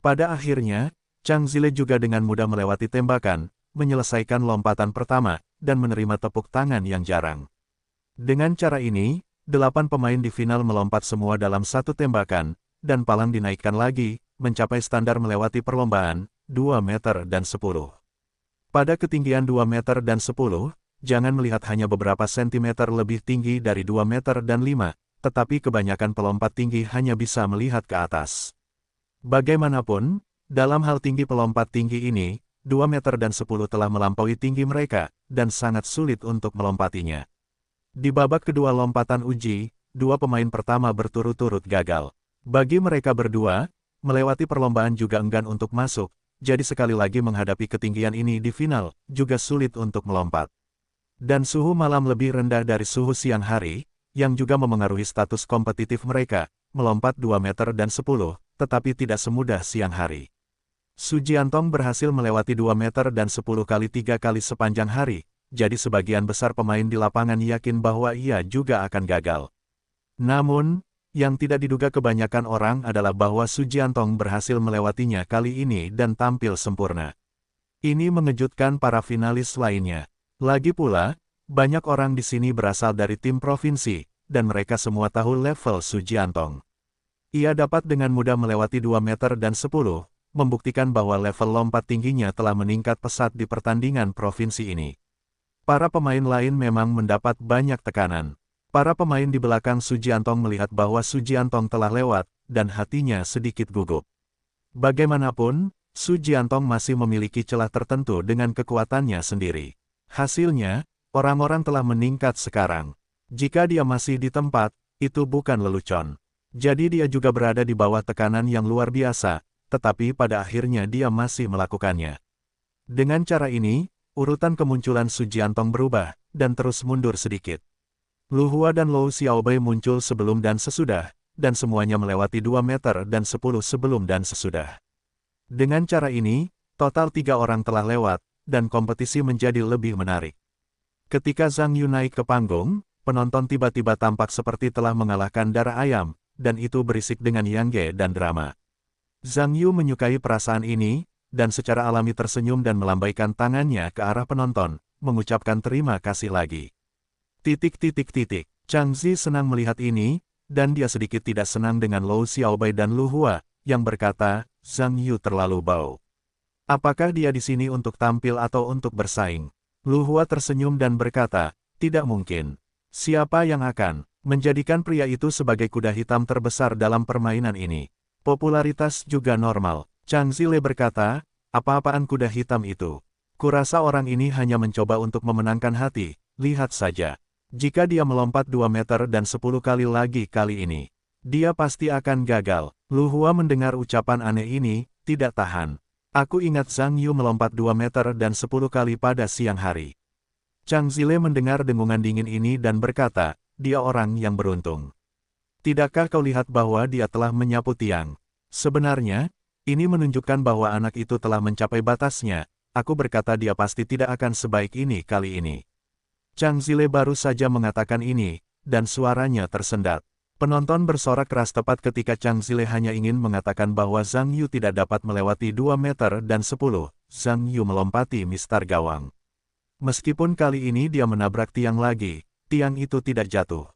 Pada akhirnya, Chang Zile juga dengan mudah melewati tembakan, menyelesaikan lompatan pertama, dan menerima tepuk tangan yang jarang. Dengan cara ini, 8 pemain di final melompat semua dalam satu tembakan, dan palang dinaikkan lagi, mencapai standar melewati perlombaan, 2 meter dan 10. Pada ketinggian 2 meter dan 10, jangan melihat hanya beberapa sentimeter lebih tinggi dari 2 meter dan 5, tetapi kebanyakan pelompat tinggi hanya bisa melihat ke atas. Bagaimanapun, dalam hal tinggi pelompat tinggi ini, 2 meter dan 10 telah melampaui tinggi mereka, dan sangat sulit untuk melompatinya. Di babak kedua lompatan uji, 2 pemain pertama berturut-turut gagal. Bagi mereka berdua, melewati perlombaan juga enggan untuk masuk, jadi sekali lagi menghadapi ketinggian ini di final, juga sulit untuk melompat. Dan suhu malam lebih rendah dari suhu siang hari, yang juga memengaruhi status kompetitif mereka, melompat 2 meter dan 10, tetapi tidak semudah siang hari. Su Jiantong berhasil melewati 2 meter dan 10 kali 3 kali sepanjang hari, jadi sebagian besar pemain di lapangan yakin bahwa ia juga akan gagal. Namun, yang tidak diduga kebanyakan orang adalah bahwa Su Jiantong berhasil melewatinya kali ini dan tampil sempurna. Ini mengejutkan para finalis lainnya. Lagi pula, banyak orang di sini berasal dari tim provinsi, dan mereka semua tahu level Su Jiantong. Ia dapat dengan mudah melewati 2 meter dan 10, membuktikan bahwa level lompat tingginya telah meningkat pesat di pertandingan provinsi ini. Para pemain lain memang mendapat banyak tekanan. Para pemain di belakang Su Jiantong melihat bahwa Su Jiantong telah lewat, dan hatinya sedikit gugup. Bagaimanapun, Su Jiantong masih memiliki celah tertentu dengan kekuatannya sendiri. Hasilnya, orang-orang telah meningkat sekarang. Jika dia masih di tempat, itu bukan lelucon. Jadi dia juga berada di bawah tekanan yang luar biasa, tetapi pada akhirnya dia masih melakukannya. Dengan cara ini, urutan kemunculan Su Jiantong berubah, dan terus mundur sedikit. Lu Hua dan Lou Xiaobei muncul sebelum dan sesudah, dan semuanya melewati 2 meter dan 10 sebelum dan sesudah. Dengan cara ini, total 3 orang telah lewat, dan kompetisi menjadi lebih menarik. Ketika Zhang Yu naik ke panggung, penonton tiba-tiba tampak seperti telah mengalahkan darah ayam, dan itu berisik dengan yangge dan drama. Zhang Yu menyukai perasaan ini, dan secara alami tersenyum dan melambaikan tangannya ke arah penonton, mengucapkan terima kasih lagi. Chang Zi senang melihat ini, dan dia sedikit tidak senang dengan Lou Xiaobei dan Lu Hua, yang berkata, Zhang Yu terlalu bau. Apakah dia di sini untuk tampil atau untuk bersaing? Lu Hua tersenyum dan berkata, tidak mungkin. Siapa yang akan menjadikan pria itu sebagai kuda hitam terbesar dalam permainan ini? Popularitas juga normal. Chang Zile berkata, apa-apaan kuda hitam itu? Kurasa orang ini hanya mencoba untuk memenangkan hati, lihat saja. Jika dia melompat 2 meter dan 10 kali lagi kali ini, dia pasti akan gagal. Lu Hua mendengar ucapan aneh ini, tidak tahan. Aku ingat Zhang Yu melompat 2 meter dan 10 kali pada siang hari. Chang Zile mendengar dengungan dingin ini dan berkata, dia orang yang beruntung. Tidakkah kau lihat bahwa dia telah menyapu tiang? Sebenarnya, ini menunjukkan bahwa anak itu telah mencapai batasnya. Aku berkata dia pasti tidak akan sebaik ini kali ini. Chang Zile baru saja mengatakan ini, dan suaranya tersendat. Penonton bersorak keras tepat ketika Chang Zile hanya ingin mengatakan bahwa Zhang Yu tidak dapat melewati 2 meter dan 10. Zhang Yu melompati mistar gawang. Meskipun kali ini dia menabrak tiang lagi, tiang itu tidak jatuh.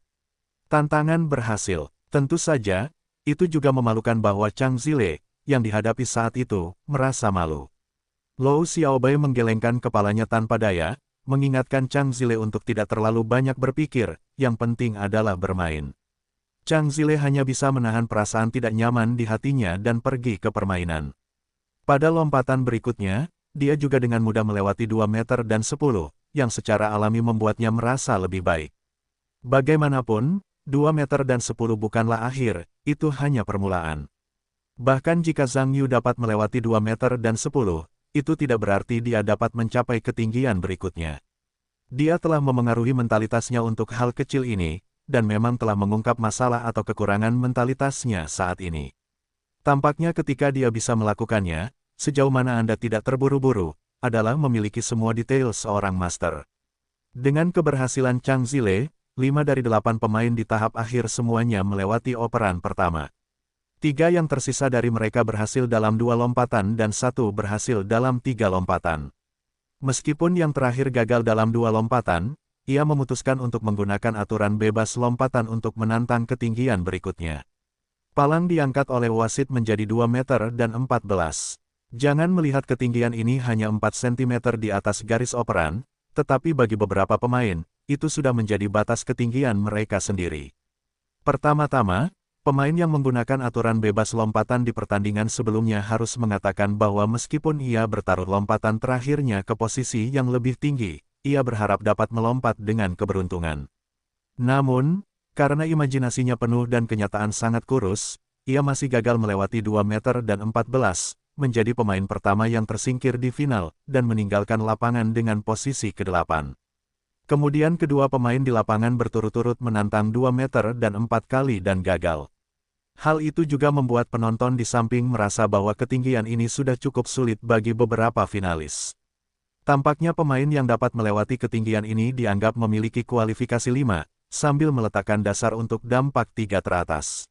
Tantangan berhasil. Tentu saja, itu juga memalukan bahwa Chang Zile, yang dihadapi saat itu, merasa malu. Lou Xiaobai menggelengkan kepalanya tanpa daya, mengingatkan Chang Zile untuk tidak terlalu banyak berpikir, yang penting adalah bermain. Chang Zile hanya bisa menahan perasaan tidak nyaman di hatinya dan pergi ke permainan. Pada lompatan berikutnya, dia juga dengan mudah melewati 2 meter dan 10, yang secara alami membuatnya merasa lebih baik. Bagaimanapun, 2 meter dan 10 bukanlah akhir, itu hanya permulaan. Bahkan jika Zhang Yu dapat melewati 2 meter dan 10, itu tidak berarti dia dapat mencapai ketinggian berikutnya. Dia telah memengaruhi mentalitasnya untuk hal kecil ini, dan memang telah mengungkap masalah atau kekurangan mentalitasnya saat ini. Tampaknya ketika dia bisa melakukannya, sejauh mana Anda tidak terburu-buru, adalah memiliki semua detail seorang master. Dengan keberhasilan Chang Zile, 5 dari 8 pemain di tahap akhir semuanya melewati operan pertama. 3 yang tersisa dari mereka berhasil dalam 2 lompatan dan 1 berhasil dalam 3 lompatan. Meskipun yang terakhir gagal dalam 2 lompatan, ia memutuskan untuk menggunakan aturan bebas lompatan untuk menantang ketinggian berikutnya. Palang diangkat oleh wasit menjadi 2 meter dan 14. Jangan melihat ketinggian ini hanya 4 cm di atas garis operan, tetapi bagi beberapa pemain, itu sudah menjadi batas ketinggian mereka sendiri. Pertama-tama, pemain yang menggunakan aturan bebas lompatan di pertandingan sebelumnya harus mengatakan bahwa meskipun ia bertaruh lompatan terakhirnya ke posisi yang lebih tinggi, ia berharap dapat melompat dengan keberuntungan. Namun, karena imajinasinya penuh dan kenyataan sangat kurus, ia masih gagal melewati 2 meter dan 14, menjadi pemain pertama yang tersingkir di final, dan meninggalkan lapangan dengan posisi ke-8. Kemudian kedua pemain di lapangan berturut-turut menantang 2 meter dan 4 kali dan gagal. Hal itu juga membuat penonton di samping merasa bahwa ketinggian ini sudah cukup sulit bagi beberapa finalis. Tampaknya pemain yang dapat melewati ketinggian ini dianggap memiliki kualifikasi 5, sambil meletakkan dasar untuk dampak 3 teratas.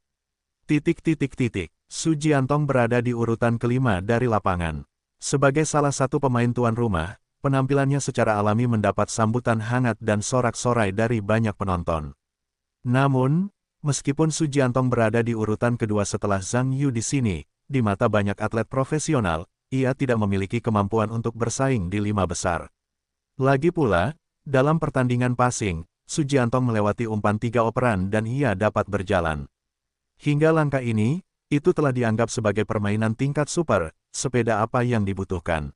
Su Jiantong berada di urutan kelima dari lapangan. Sebagai salah satu pemain tuan rumah, penampilannya secara alami mendapat sambutan hangat dan sorak-sorai dari banyak penonton. Namun, meskipun Su Jiantong berada di urutan kedua setelah Zhang Yu di sini, di mata banyak atlet profesional, ia tidak memiliki kemampuan untuk bersaing di 5 besar. Lagi pula, dalam pertandingan passing, Su Jiantong melewati umpan 3 operan dan ia dapat berjalan. Hingga langkah ini, itu telah dianggap sebagai permainan tingkat super, sepeda apa yang dibutuhkan.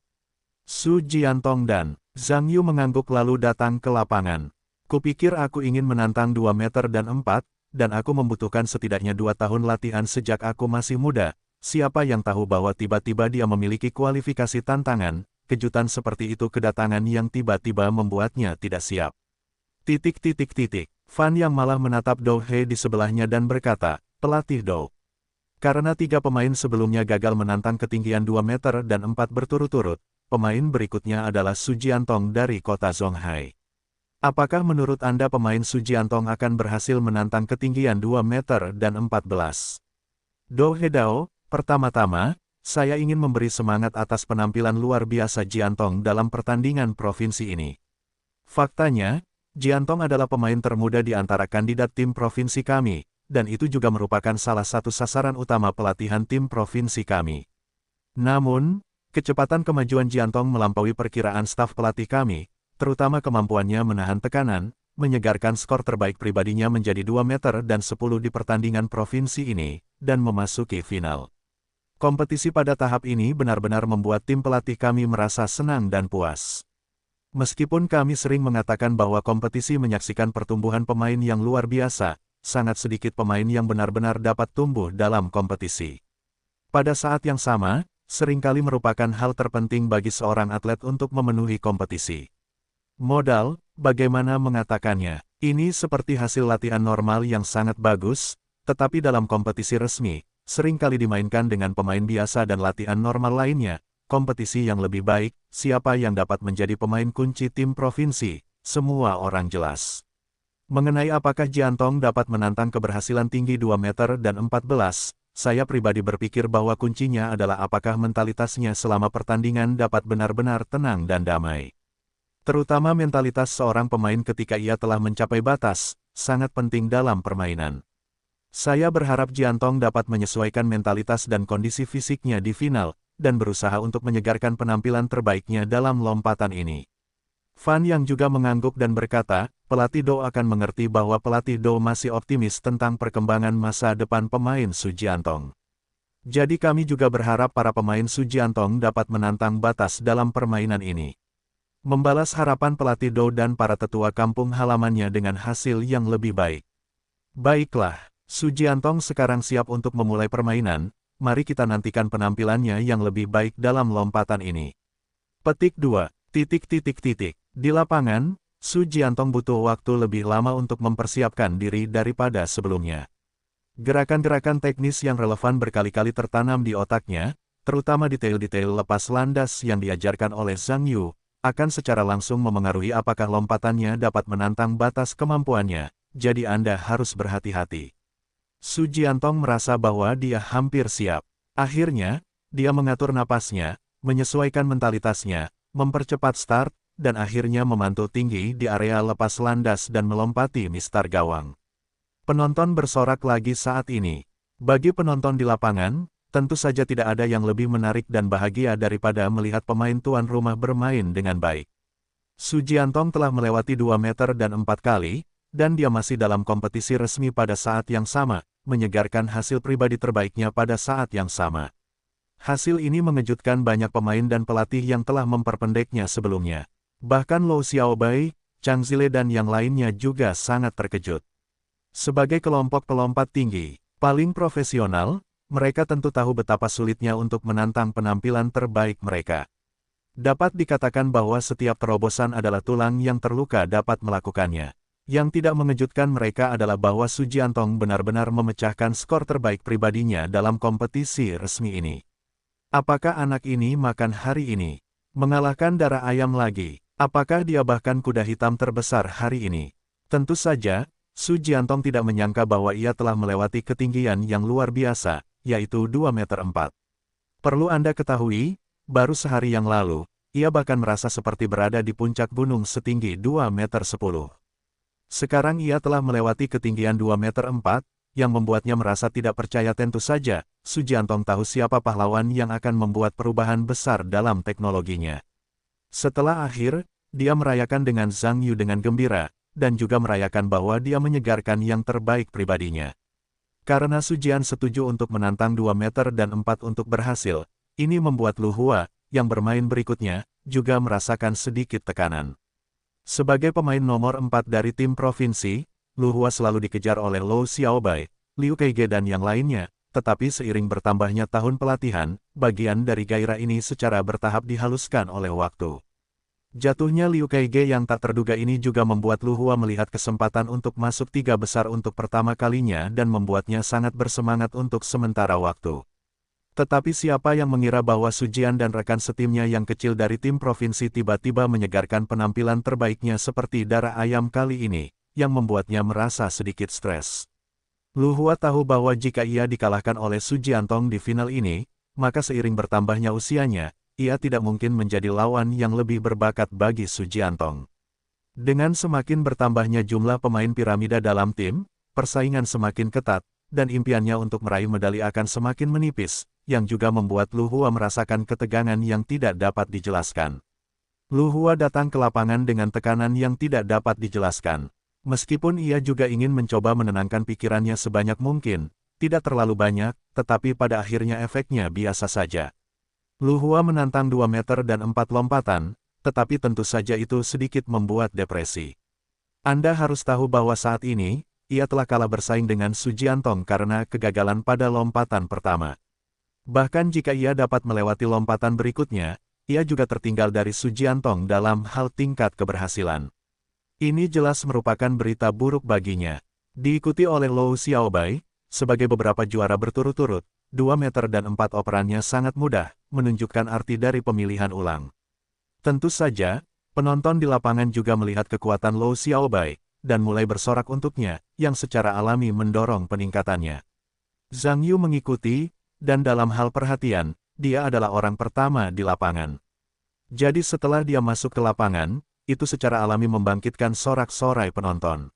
Su Jiantong dan Zhang Yu mengangguk lalu datang ke lapangan. Kupikir aku ingin menantang 2 meter dan 4, dan aku membutuhkan setidaknya 2 tahun latihan sejak aku masih muda. Siapa yang tahu bahwa tiba-tiba dia memiliki kualifikasi tantangan, kejutan seperti itu kedatangan yang tiba-tiba membuatnya tidak siap. Fan yang malah menatap Dou He di sebelahnya dan berkata, pelatih Dou. Karena 3 pemain sebelumnya gagal menantang ketinggian 2 meter dan 4 berturut-turut, pemain berikutnya adalah Su Jiantong dari kota Zonghai. Apakah menurut Anda pemain Su Jiantong akan berhasil menantang ketinggian 2 meter dan 14? Dou He Dao, pertama-tama, saya ingin memberi semangat atas penampilan luar biasa Jiantong dalam pertandingan provinsi ini. Faktanya, Jiantong adalah pemain termuda di antara kandidat tim provinsi kami, dan itu juga merupakan salah satu sasaran utama pelatihan tim provinsi kami. Namun, kecepatan kemajuan Jiantong melampaui perkiraan staf pelatih kami, terutama kemampuannya menahan tekanan, menyegarkan skor terbaik pribadinya menjadi 2 meter dan 10 di pertandingan provinsi ini, dan memasuki final. Kompetisi pada tahap ini benar-benar membuat tim pelatih kami merasa senang dan puas. Meskipun kami sering mengatakan bahwa kompetisi menyaksikan pertumbuhan pemain yang luar biasa, sangat sedikit pemain yang benar-benar dapat tumbuh dalam kompetisi. Pada saat yang sama, seringkali merupakan hal terpenting bagi seorang atlet untuk memenuhi kompetisi. Modal, bagaimana mengatakannya? Ini seperti hasil latihan normal yang sangat bagus, tetapi dalam kompetisi resmi, seringkali dimainkan dengan pemain biasa dan latihan normal lainnya. Kompetisi yang lebih baik, siapa yang dapat menjadi pemain kunci tim provinsi, semua orang jelas. Mengenai apakah Jiantong dapat menantang keberhasilan tinggi 2 meter dan 14, saya pribadi berpikir bahwa kuncinya adalah apakah mentalitasnya selama pertandingan dapat benar-benar tenang dan damai. Terutama mentalitas seorang pemain ketika ia telah mencapai batas, sangat penting dalam permainan. Saya berharap Jiantong dapat menyesuaikan mentalitas dan kondisi fisiknya di final, dan berusaha untuk menyegarkan penampilan terbaiknya dalam lompatan ini. Fan yang juga mengangguk dan berkata, pelatih Do akan mengerti bahwa pelatih Do masih optimis tentang perkembangan masa depan pemain Su Jiantong. Jadi kami juga berharap para pemain Su Jiantong dapat menantang batas dalam permainan ini. Membalas harapan pelatih Do dan para tetua kampung halamannya dengan hasil yang lebih baik. Baiklah, Su Jiantong sekarang siap untuk memulai permainan, mari kita nantikan penampilannya yang lebih baik dalam lompatan ini. Petik 2. Di lapangan, Su Jiantong butuh waktu lebih lama untuk mempersiapkan diri daripada sebelumnya. Gerakan-gerakan teknis yang relevan berkali-kali tertanam di otaknya, terutama detail-detail lepas landas yang diajarkan oleh Zhang Yu, akan secara langsung memengaruhi apakah lompatannya dapat menantang batas kemampuannya, jadi Anda harus berhati-hati. Su Jiantong merasa bahwa dia hampir siap. Akhirnya, dia mengatur napasnya, menyesuaikan mentalitasnya, mempercepat start, dan akhirnya memantul tinggi di area lepas landas dan melompati mistar gawang. Penonton bersorak lagi saat ini. Bagi penonton di lapangan, tentu saja tidak ada yang lebih menarik dan bahagia daripada melihat pemain tuan rumah bermain dengan baik. Su Jiantong telah melewati 2 meter dan 4 kali, dan dia masih dalam kompetisi resmi pada saat yang sama, menyegarkan hasil pribadi terbaiknya pada saat yang sama. Hasil ini mengejutkan banyak pemain dan pelatih yang telah memperpendeknya sebelumnya. Bahkan Lou Xiaobai, Chang Zile dan yang lainnya juga sangat terkejut. Sebagai kelompok pelompat tinggi, paling profesional, mereka tentu tahu betapa sulitnya untuk menantang penampilan terbaik mereka. Dapat dikatakan bahwa setiap terobosan adalah tulang yang terluka dapat melakukannya. Yang tidak mengejutkan mereka adalah bahwa Su Jiantong benar-benar memecahkan skor terbaik pribadinya dalam kompetisi resmi ini. Apakah anak ini makan hari ini? Mengalahkan darah ayam lagi? Apakah dia bahkan kuda hitam terbesar hari ini? Tentu saja, Su Jiantong tidak menyangka bahwa ia telah melewati ketinggian yang luar biasa, yaitu 2 meter 4. Perlu Anda ketahui, baru sehari yang lalu, ia bahkan merasa seperti berada di puncak gunung setinggi 2 meter 10. Sekarang ia telah melewati ketinggian 2 meter 4, yang membuatnya merasa tidak percaya. Tentu saja, Su Jiantong tahu siapa pahlawan yang akan membuat perubahan besar dalam teknologinya. Setelah akhir, dia merayakan dengan Zhang Yu dengan gembira, dan juga merayakan bahwa dia menyegarkan yang terbaik pribadinya. Karena Su Jian setuju untuk menantang 2 meter dan 4 untuk berhasil, ini membuat Lu Hua, yang bermain berikutnya, juga merasakan sedikit tekanan. Sebagai pemain nomor 4 dari tim provinsi, Lu Hua selalu dikejar oleh Lou Xiaobai, Liu Keige dan yang lainnya, tetapi seiring bertambahnya tahun pelatihan, bagian dari gairah ini secara bertahap dihaluskan oleh waktu. Jatuhnya Liu Keige yang tak terduga ini juga membuat Lu Hua melihat kesempatan untuk masuk 3 besar untuk pertama kalinya dan membuatnya sangat bersemangat untuk sementara waktu. Tetapi siapa yang mengira bahwa Su Jian dan rekan setimnya yang kecil dari tim provinsi tiba-tiba menyegarkan penampilan terbaiknya seperti darah ayam kali ini, yang membuatnya merasa sedikit stres. Lu Hua tahu bahwa jika ia dikalahkan oleh Su Jiantong di final ini, maka seiring bertambahnya usianya, ia tidak mungkin menjadi lawan yang lebih berbakat bagi Su Jiantong. Dengan semakin bertambahnya jumlah pemain piramida dalam tim, persaingan semakin ketat, dan impiannya untuk meraih medali akan semakin menipis, yang juga membuat Lu Hua merasakan ketegangan yang tidak dapat dijelaskan. Lu Hua datang ke lapangan dengan tekanan yang tidak dapat dijelaskan. Meskipun ia juga ingin mencoba menenangkan pikirannya sebanyak mungkin, tidak terlalu banyak, tetapi pada akhirnya efeknya biasa saja. Lu Hua menantang 2 meter dan 4 lompatan, tetapi tentu saja itu sedikit membuat depresi. Anda harus tahu bahwa saat ini, ia telah kalah bersaing dengan Su Jiantong karena kegagalan pada lompatan pertama. Bahkan jika ia dapat melewati lompatan berikutnya, ia juga tertinggal dari Su Jiantong dalam hal tingkat keberhasilan. Ini jelas merupakan berita buruk baginya. Diikuti oleh Lou Xiaobai, sebagai beberapa juara berturut-turut, 2 meter dan 4 operannya sangat mudah, menunjukkan arti dari pemilihan ulang. Tentu saja, penonton di lapangan juga melihat kekuatan Lou Xiaobai, dan mulai bersorak untuknya, yang secara alami mendorong peningkatannya. Zhang Yu mengikuti, dan dalam hal perhatian, dia adalah orang pertama di lapangan. Jadi setelah dia masuk ke lapangan, itu secara alami membangkitkan sorak-sorai penonton.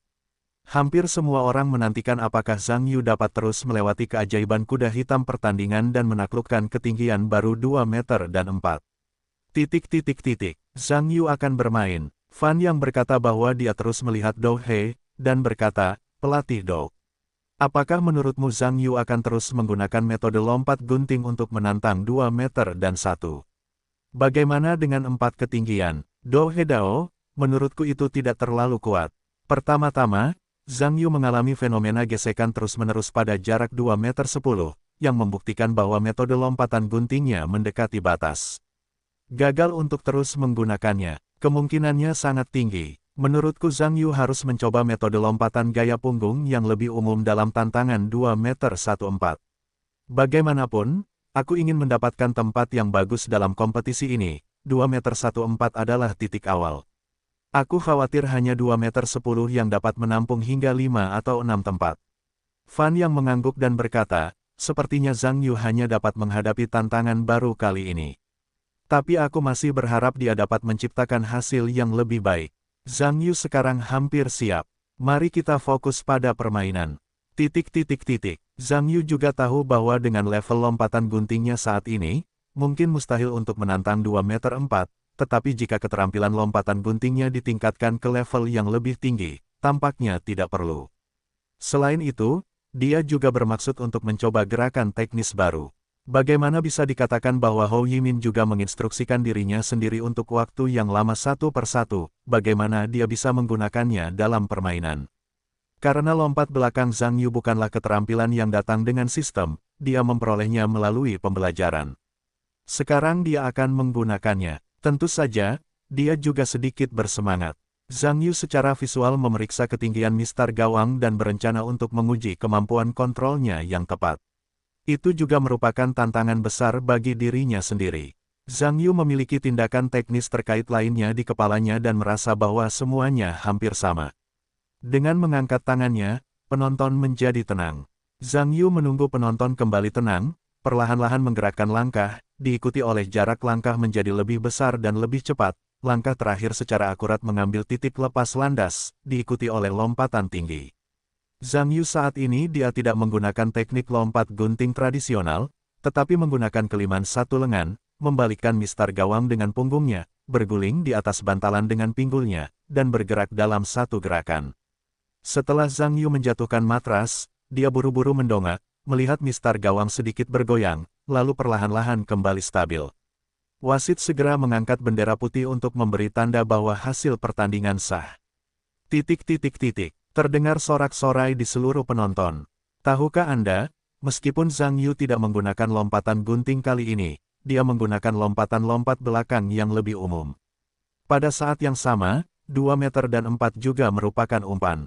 Hampir semua orang menantikan apakah Zhang Yu dapat terus melewati keajaiban kuda hitam pertandingan dan menaklukkan ketinggian baru 2 meter dan 4. Zhang Yu akan bermain. Fan yang berkata bahwa dia terus melihat Dou He, dan berkata, pelatih Dou. Apakah menurutmu Zhang Yu akan terus menggunakan metode lompat gunting untuk menantang 2 meter dan 1? Bagaimana dengan 4 ketinggian? Dou He Dao, menurutku itu tidak terlalu kuat. Pertama-tama, Zhang Yu mengalami fenomena gesekan terus-menerus pada jarak 2 meter 10, yang membuktikan bahwa metode lompatan guntingnya mendekati batas. Gagal untuk terus menggunakannya, kemungkinannya sangat tinggi. Menurutku Zhang Yu harus mencoba metode lompatan gaya punggung yang lebih umum dalam tantangan 2 meter 14. Bagaimanapun, aku ingin mendapatkan tempat yang bagus dalam kompetisi ini. 2 meter 14 adalah titik awal. Aku khawatir hanya 2 meter 10 yang dapat menampung hingga 5 atau 6 tempat. Fan yang mengangguk dan berkata, sepertinya Zhang Yu hanya dapat menghadapi tantangan baru kali ini. Tapi aku masih berharap dia dapat menciptakan hasil yang lebih baik. Zhang Yu sekarang hampir siap. Mari kita fokus pada permainan. Zhang Yu juga tahu bahwa dengan level lompatan guntingnya saat ini, mungkin mustahil untuk menantang 2 meter 4, tetapi jika keterampilan lompatan guntingnya ditingkatkan ke level yang lebih tinggi, tampaknya tidak perlu. Selain itu, dia juga bermaksud untuk mencoba gerakan teknis baru. Bagaimana bisa dikatakan bahwa Hou Yimin juga menginstruksikan dirinya sendiri untuk waktu yang lama satu persatu, bagaimana dia bisa menggunakannya dalam permainan. Karena lompat belakang Zhang Yu bukanlah keterampilan yang datang dengan sistem, dia memperolehnya melalui pembelajaran. Sekarang dia akan menggunakannya. Tentu saja, dia juga sedikit bersemangat. Zhang Yu secara visual memeriksa ketinggian mistar gawang dan berencana untuk menguji kemampuan kontrolnya yang tepat. Itu juga merupakan tantangan besar bagi dirinya sendiri. Zhang Yu memiliki tindakan teknis terkait lainnya di kepalanya dan merasa bahwa semuanya hampir sama. Dengan mengangkat tangannya, penonton menjadi tenang. Zhang Yu menunggu penonton kembali tenang, perlahan-lahan menggerakkan langkah, diikuti oleh jarak langkah menjadi lebih besar dan lebih cepat, langkah terakhir secara akurat mengambil titik lepas landas, diikuti oleh lompatan tinggi. Zhang Yu saat ini dia tidak menggunakan teknik lompat gunting tradisional, tetapi menggunakan keliman satu lengan, membalikkan mistar gawang dengan punggungnya, berguling di atas bantalan dengan pinggulnya, dan bergerak dalam satu gerakan. Setelah Zhang Yu menjatuhkan matras, dia buru-buru mendongak, melihat mistar gawang sedikit bergoyang, lalu perlahan-lahan kembali stabil. Wasit segera mengangkat bendera putih untuk memberi tanda bahwa hasil pertandingan sah. Terdengar sorak-sorai di seluruh penonton. Tahukah Anda, meskipun Zhang Yu tidak menggunakan lompatan gunting kali ini, dia menggunakan lompatan lompat belakang yang lebih umum. Pada saat yang sama, 2 meter dan 4 juga merupakan umpan.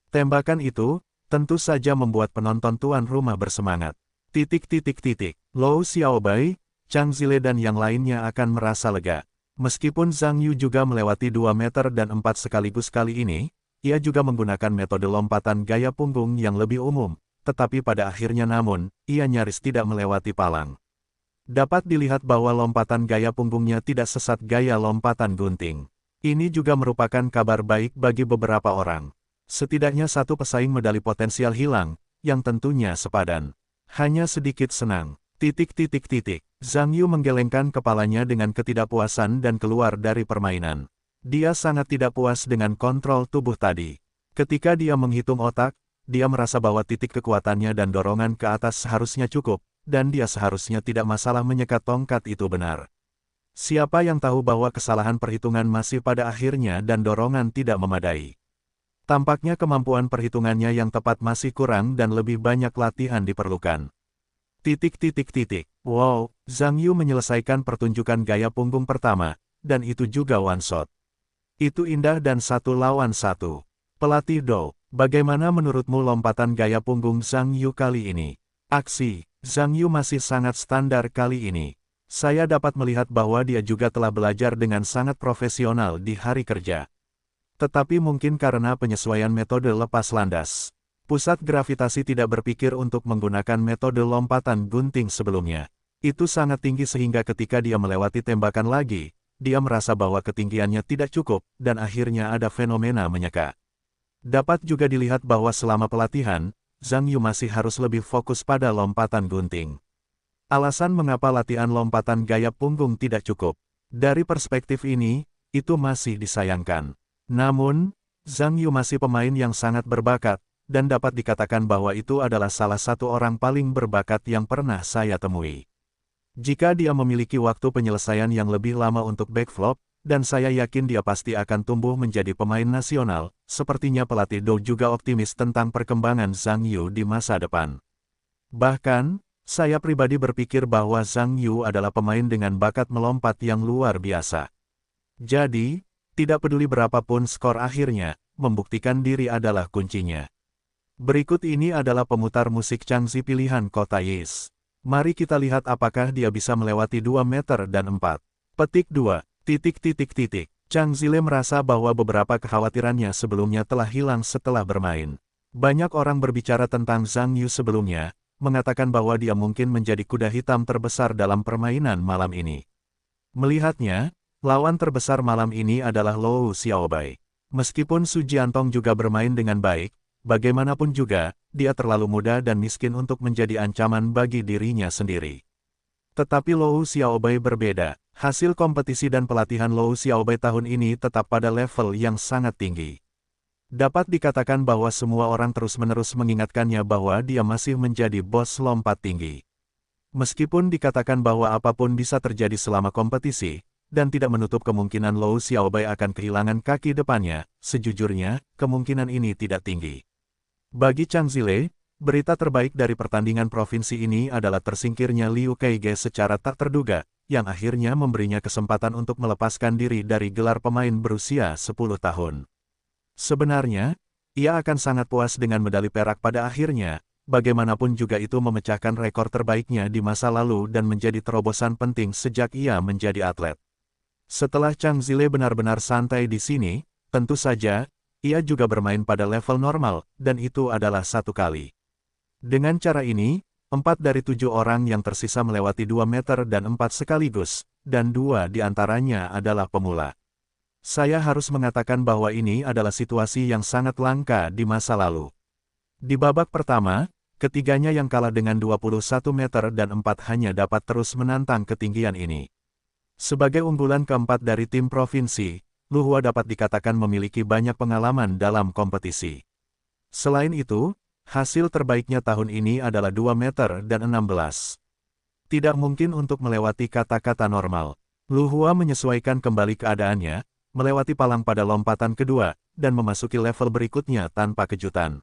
Tembakan itu, tentu saja membuat penonton tuan rumah bersemangat. Lou Xiaobai, Chang Zile dan yang lainnya akan merasa lega. Meskipun Zhang Yu juga melewati 2 meter dan 4 sekaligus kali ini, ia juga menggunakan metode lompatan gaya punggung yang lebih umum, tetapi pada akhirnya namun, ia nyaris tidak melewati palang. Dapat dilihat bahwa lompatan gaya punggungnya tidak sesat gaya lompatan gunting. Ini juga merupakan kabar baik bagi beberapa orang. Setidaknya satu pesaing medali potensial hilang, yang tentunya sepadan. Hanya sedikit senang. Zhang Yu menggelengkan kepalanya dengan ketidakpuasan dan keluar dari permainan. Dia sangat tidak puas dengan kontrol tubuh tadi. Ketika dia menghitung otak, dia merasa bahwa titik kekuatannya dan dorongan ke atas seharusnya cukup, dan dia seharusnya tidak masalah menyekat tongkat itu benar. Siapa yang tahu bahwa kesalahan perhitungan masih pada akhirnya dan dorongan tidak memadai. Tampaknya kemampuan perhitungannya yang tepat masih kurang dan lebih banyak latihan diperlukan. Wow, Zhang Yu menyelesaikan pertunjukan gaya punggung pertama, dan itu juga one shot. Itu indah dan 1 lawan 1. Pelatih Dou, Bagaimana menurutmu lompatan gaya punggung Zhang Yu kali ini? Aksi, Zhang Yu masih sangat standar kali ini. Saya dapat melihat bahwa dia juga telah belajar dengan sangat profesional di hari kerja. Tetapi mungkin karena penyesuaian metode lepas landas, pusat gravitasi tidak berpikir untuk menggunakan metode lompatan gunting sebelumnya. Itu sangat tinggi sehingga ketika dia melewati tembakan lagi, dia merasa bahwa ketinggiannya tidak cukup, dan akhirnya ada fenomena menyeka. Dapat juga dilihat bahwa selama pelatihan, Zhang Yu masih harus lebih fokus pada lompatan gunting. Alasan mengapa latihan lompatan gaya punggung tidak cukup. Dari perspektif ini, itu masih disayangkan. Namun, Zhang Yu masih pemain yang sangat berbakat, dan dapat dikatakan bahwa itu adalah salah satu orang paling berbakat yang pernah saya temui. Jika dia memiliki waktu penyelesaian yang lebih lama untuk backflip, dan saya yakin dia pasti akan tumbuh menjadi pemain nasional, sepertinya pelatih Dou juga optimis tentang perkembangan Zhang Yu di masa depan. Bahkan, saya pribadi berpikir bahwa Zhang Yu adalah pemain dengan bakat melompat yang luar biasa. Jadi, tidak peduli berapapun skor akhirnya, membuktikan diri adalah kuncinya. Berikut ini adalah pemutar musik Changzi pilihan kota Yis. Mari kita lihat apakah dia bisa melewati 2 meter dan 4. Petik 2. Chang Zile merasa bahwa beberapa kekhawatirannya sebelumnya telah hilang setelah bermain. Banyak orang berbicara tentang Zhang Yu sebelumnya, mengatakan bahwa dia mungkin menjadi kuda hitam terbesar dalam permainan malam ini. Melihatnya, lawan terbesar malam ini adalah Lou Xiaobai. Meskipun Su Jiantong juga bermain dengan baik, bagaimanapun juga, dia terlalu muda dan miskin untuk menjadi ancaman bagi dirinya sendiri. Tetapi Lou Xiaobai berbeda. Hasil kompetisi dan pelatihan Lou Xiaobai tahun ini tetap pada level yang sangat tinggi. Dapat dikatakan bahwa semua orang terus-menerus mengingatkannya bahwa dia masih menjadi bos lompat tinggi. Meskipun dikatakan bahwa apapun bisa terjadi selama kompetisi, dan tidak menutup kemungkinan Lou Xiaobai akan kehilangan kaki depannya, sejujurnya, kemungkinan ini tidak tinggi. Bagi Chang Zile, berita terbaik dari pertandingan provinsi ini adalah tersingkirnya Liu Keige secara tak terduga, yang akhirnya memberinya kesempatan untuk melepaskan diri dari gelar pemain berusia 10 tahun. Sebenarnya, ia akan sangat puas dengan medali perak pada akhirnya, bagaimanapun juga itu memecahkan rekor terbaiknya di masa lalu dan menjadi terobosan penting sejak ia menjadi atlet. Setelah Chang Zile benar-benar santai di sini, tentu saja, ia juga bermain pada level normal, dan itu adalah 1 kali. Dengan cara ini, 4 dari 7 orang yang tersisa melewati 2 meter dan 4 sekaligus, dan 2 di antaranya adalah pemula. Saya harus mengatakan bahwa ini adalah situasi yang sangat langka di masa lalu. Di babak pertama, ketiganya yang kalah dengan 21 meter dan 4 hanya dapat terus menantang ketinggian ini. Sebagai unggulan keempat dari tim provinsi, Lu Hua dapat dikatakan memiliki banyak pengalaman dalam kompetisi. Selain itu, hasil terbaiknya tahun ini adalah 2 meter dan 16. Tidak mungkin untuk melewati kata-kata normal. Lu Hua menyesuaikan kembali keadaannya, melewati palang pada lompatan kedua, dan memasuki level berikutnya tanpa kejutan.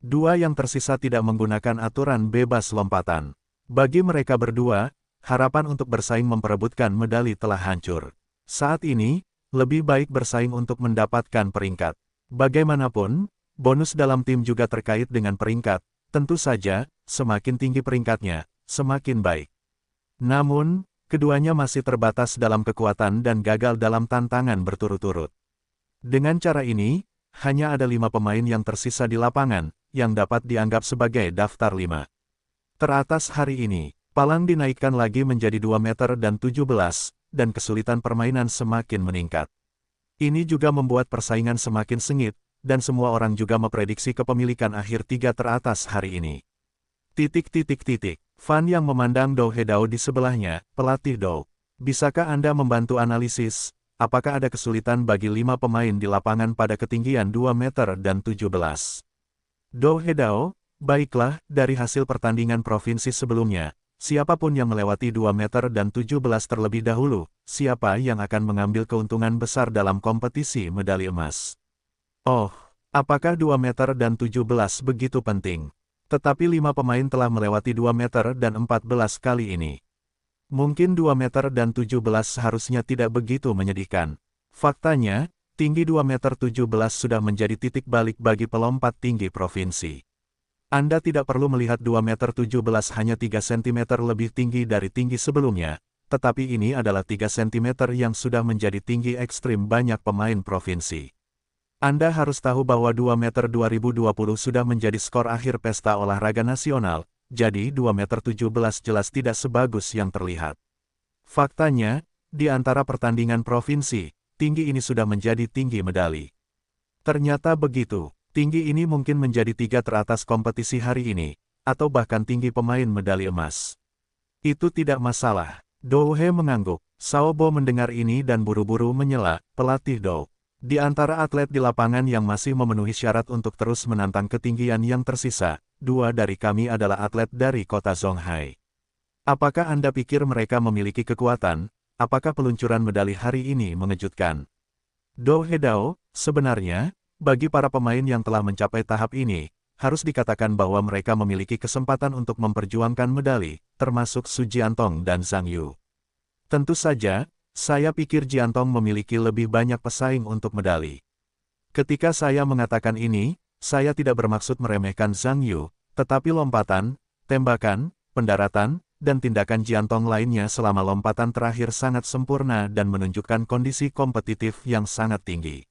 2 yang tersisa tidak menggunakan aturan bebas lompatan. Bagi mereka berdua, harapan untuk bersaing memperebutkan medali telah hancur. Saat ini, lebih baik bersaing untuk mendapatkan peringkat. Bagaimanapun, bonus dalam tim juga terkait dengan peringkat. Tentu saja, semakin tinggi peringkatnya, semakin baik. Namun, keduanya masih terbatas dalam kekuatan dan gagal dalam tantangan berturut-turut. Dengan cara ini, hanya ada 5 pemain yang tersisa di lapangan, yang dapat dianggap sebagai daftar 5 teratas hari ini. Palang dinaikkan lagi menjadi 2 meter dan 17, dan kesulitan permainan semakin meningkat. Ini juga membuat persaingan semakin sengit, dan semua orang juga memprediksi kepemilikan akhir 3 teratas hari ini. Fan yang memandang Dou Hedao di sebelahnya, pelatih Dou. Bisakah Anda membantu analisis, apakah ada kesulitan bagi 5 pemain di lapangan pada ketinggian 2 meter dan 17? Dou Hedao, baiklah, dari hasil pertandingan provinsi sebelumnya, siapapun yang melewati 2 meter dan 17 terlebih dahulu, siapa yang akan mengambil keuntungan besar dalam kompetisi medali emas? Oh, apakah 2 meter dan 17 begitu penting? Tetapi 5 pemain telah melewati 2 meter dan 14 kali ini. Mungkin 2 meter dan 17 seharusnya tidak begitu menyedihkan. Faktanya, tinggi 2,17 meter sudah menjadi titik balik bagi pelompat tinggi provinsi. Anda tidak perlu melihat 2,17 meter hanya 3 cm lebih tinggi dari tinggi sebelumnya, tetapi ini adalah 3 cm yang sudah menjadi tinggi ekstrim banyak pemain provinsi. Anda harus tahu bahwa 2 meter 2020 sudah menjadi skor akhir pesta olahraga nasional, jadi 2,17 meter jelas tidak sebagus yang terlihat. Faktanya, di antara pertandingan provinsi, tinggi ini sudah menjadi tinggi medali. Ternyata begitu, tinggi ini mungkin menjadi 3 teratas kompetisi hari ini, atau bahkan tinggi pemain medali emas. Itu tidak masalah. Dou He mengangguk. Sao Bo mendengar ini dan buru-buru menyela, pelatih Dou. Di antara atlet di lapangan yang masih memenuhi syarat untuk terus menantang ketinggian yang tersisa, 2 dari kami adalah atlet dari kota Zhonghai. Apakah Anda pikir mereka memiliki kekuatan? Apakah peluncuran medali hari ini mengejutkan? Dou He Dao, sebenarnya, bagi para pemain yang telah mencapai tahap ini, harus dikatakan bahwa mereka memiliki kesempatan untuk memperjuangkan medali, termasuk Su Jiantong dan Zhang Yu. Tentu saja, saya pikir Jiantong memiliki lebih banyak pesaing untuk medali. Ketika saya mengatakan ini, saya tidak bermaksud meremehkan Zhang Yu, tetapi lompatan, tembakan, pendaratan, dan tindakan Jiantong lainnya selama lompatan terakhir sangat sempurna dan menunjukkan kondisi kompetitif yang sangat tinggi.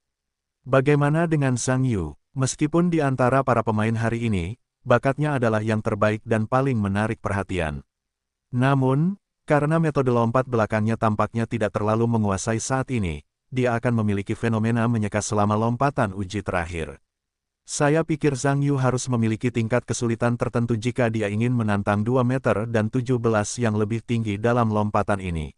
Bagaimana dengan Zhang Yu? Meskipun di antara para pemain hari ini, bakatnya adalah yang terbaik dan paling menarik perhatian. Namun, karena metode lompat belakangnya tampaknya tidak terlalu menguasai saat ini, dia akan memiliki fenomena menyeka selama lompatan uji terakhir. Saya pikir Zhang Yu harus memiliki tingkat kesulitan tertentu jika dia ingin menantang 2 meter dan 17 yang lebih tinggi dalam lompatan ini.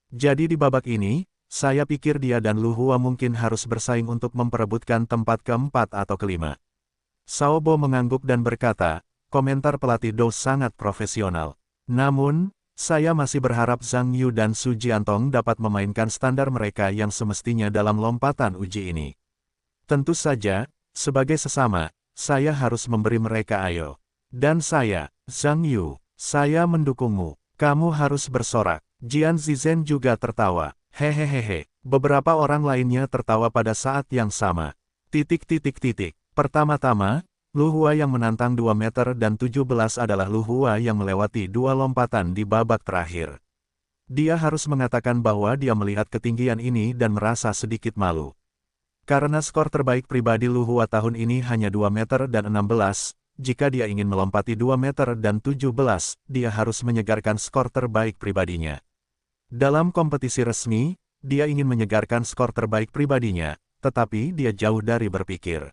Jadi di babak ini, saya pikir dia dan Lu Hua mungkin harus bersaing untuk memperebutkan tempat keempat atau kelima. Sao Bo mengangguk dan berkata, komentar pelatih Dou sangat profesional. Namun, saya masih berharap Zhang Yu dan Su Jiantong dapat memainkan standar mereka yang semestinya dalam lompatan uji ini. Tentu saja, sebagai sesama, saya harus memberi mereka ayo. Dan saya, Zhang Yu, saya mendukungmu. Kamu harus bersorak. Jian Zizhen juga tertawa. Hehehehe. Beberapa orang lainnya tertawa pada saat yang sama. Pertama-tama, Lu Hua yang menantang 2 meter dan 17 adalah Lu Hua yang melewati 2 lompatan di babak terakhir. Dia harus mengatakan bahwa dia melihat ketinggian ini dan merasa sedikit malu. Karena skor terbaik pribadi Lu Hua tahun ini hanya 2 meter dan 16, jika dia ingin melompati 2 meter dan 17, dia harus menyegarkan skor terbaik pribadinya. Dalam kompetisi resmi, dia ingin menyegarkan skor terbaik pribadinya, tetapi dia jauh dari berpikir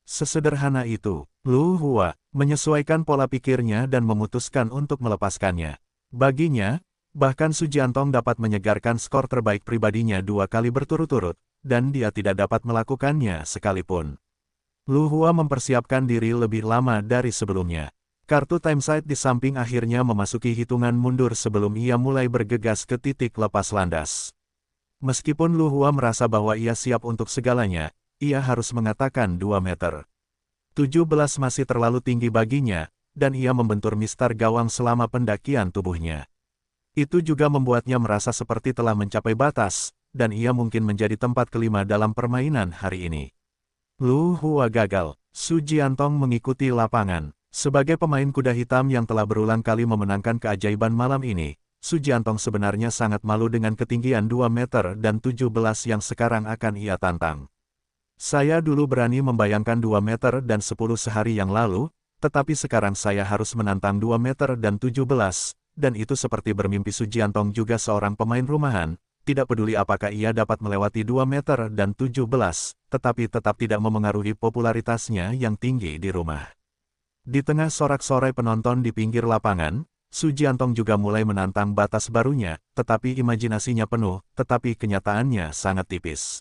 sesederhana itu. Lu Hua menyesuaikan pola pikirnya dan memutuskan untuk melepaskannya. Baginya, bahkan Su Jiantong dapat menyegarkan skor terbaik pribadinya 2 kali berturut-turut, dan dia tidak dapat melakukannya sekalipun. Lu Hua mempersiapkan diri lebih lama dari sebelumnya. Kartu timeside di samping akhirnya memasuki hitungan mundur sebelum ia mulai bergegas ke titik lepas landas. Meskipun Lu Hua merasa bahwa ia siap untuk segalanya, ia harus mengatakan 2 meter. 17 masih terlalu tinggi baginya, dan ia membentur mistar gawang selama pendakian tubuhnya. Itu juga membuatnya merasa seperti telah mencapai batas, dan ia mungkin menjadi tempat kelima dalam permainan hari ini. Lu Hua gagal. Su Jiantong mengikuti lapangan. Sebagai pemain kuda hitam yang telah berulang kali memenangkan keajaiban malam ini, Su Jiantong sebenarnya sangat malu dengan ketinggian 2 meter dan 17 yang sekarang akan ia tantang. Saya dulu berani membayangkan 2 meter dan 10 sehari yang lalu, tetapi sekarang saya harus menantang 2 meter dan 17, dan itu seperti bermimpi. Su Jiantong juga seorang pemain rumahan, tidak peduli apakah ia dapat melewati 2 meter dan 17, tetapi tetap tidak memengaruhi popularitasnya yang tinggi di rumah. Di tengah sorak-sorai penonton di pinggir lapangan, Su Jiantong juga mulai menantang batas barunya, tetapi imajinasinya penuh, tetapi kenyataannya sangat tipis.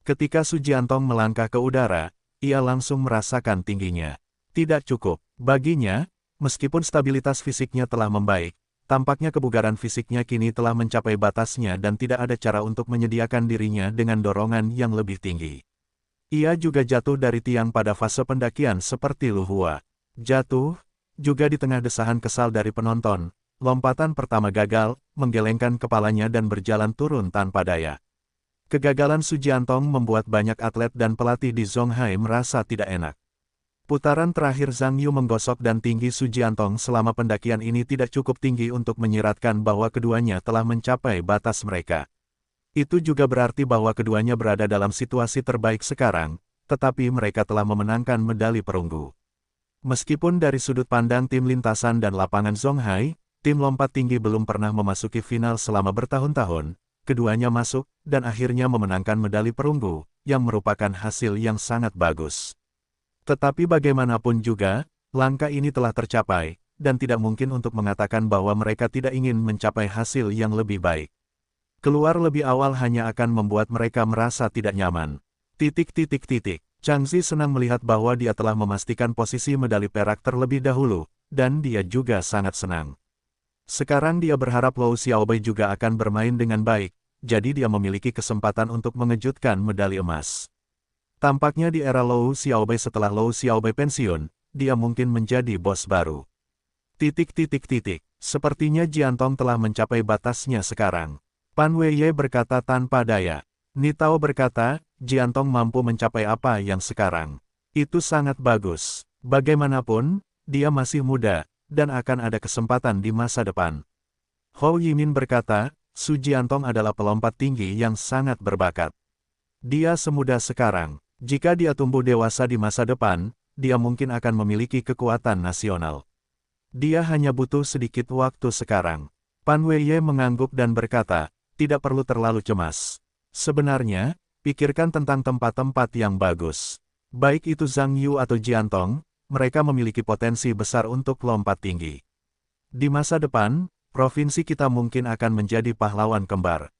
Ketika Su Jiantong melangkah ke udara, ia langsung merasakan tingginya. Tidak cukup. Baginya, meskipun stabilitas fisiknya telah membaik, tampaknya kebugaran fisiknya kini telah mencapai batasnya dan tidak ada cara untuk menyediakan dirinya dengan dorongan yang lebih tinggi. Ia juga jatuh dari tiang pada fase pendakian seperti Lu Hua. Jatuh, juga di tengah desahan kesal dari penonton, lompatan pertama gagal, menggelengkan kepalanya dan berjalan turun tanpa daya. Kegagalan Su Jiantong membuat banyak atlet dan pelatih di Zhonghai merasa tidak enak. Putaran terakhir Zhang Yu menggosok dan tinggi Su Jiantong selama pendakian ini tidak cukup tinggi untuk menyiratkan bahwa keduanya telah mencapai batas mereka. Itu juga berarti bahwa keduanya berada dalam situasi terbaik sekarang, tetapi mereka telah memenangkan medali perunggu. Meskipun dari sudut pandang tim lintasan dan lapangan Zhonghai, tim lompat tinggi belum pernah memasuki final selama bertahun-tahun, keduanya masuk dan akhirnya memenangkan medali perunggu, yang merupakan hasil yang sangat bagus. Tetapi bagaimanapun juga, langkah ini telah tercapai, dan tidak mungkin untuk mengatakan bahwa mereka tidak ingin mencapai hasil yang lebih baik. Keluar lebih awal hanya akan membuat mereka merasa tidak nyaman. Chang Zi senang melihat bahwa dia telah memastikan posisi medali perak terlebih dahulu, dan dia juga sangat senang. Sekarang dia berharap Lou Xiaobei juga akan bermain dengan baik, jadi dia memiliki kesempatan untuk mengejutkan medali emas. Tampaknya di era Lou Xiaobei setelah Lou Xiaobei pensiun, dia mungkin menjadi bos baru. Sepertinya Jiantong telah mencapai batasnya sekarang. Pan Weiye berkata tanpa daya. Ni Tao berkata, Jiantong mampu mencapai apa yang sekarang. Itu sangat bagus. Bagaimanapun, dia masih muda, dan akan ada kesempatan di masa depan. Hou Yimin berkata, Su Jiantong adalah pelompat tinggi yang sangat berbakat. Dia semuda sekarang. Jika dia tumbuh dewasa di masa depan, dia mungkin akan memiliki kekuatan nasional. Dia hanya butuh sedikit waktu sekarang. Pan Weiye mengangguk dan berkata, tidak perlu terlalu cemas. Sebenarnya, pikirkan tentang tempat-tempat yang bagus. Baik itu Zhang Yu atau Jiantong, mereka memiliki potensi besar untuk lompat tinggi. Di masa depan, provinsi kita mungkin akan menjadi pahlawan kembar.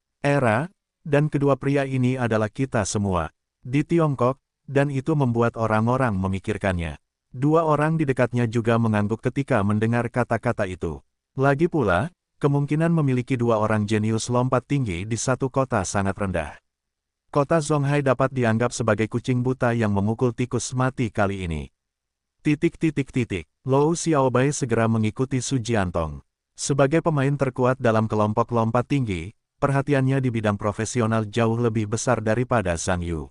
Dan kedua pria ini adalah kita semua. Di Tiongkok, dan itu membuat orang-orang memikirkannya. Dua orang di dekatnya juga mengangguk ketika mendengar kata-kata itu. Lagi pula, kemungkinan memiliki dua orang jenius lompat tinggi di satu kota sangat rendah. Kota Zhonghai dapat dianggap sebagai kucing buta yang memukul tikus mati kali ini. Lou Xiaobei segera mengikuti Su Jiantong. Sebagai pemain terkuat dalam kelompok lompat tinggi, perhatiannya di bidang profesional jauh lebih besar daripada Zhang Yu.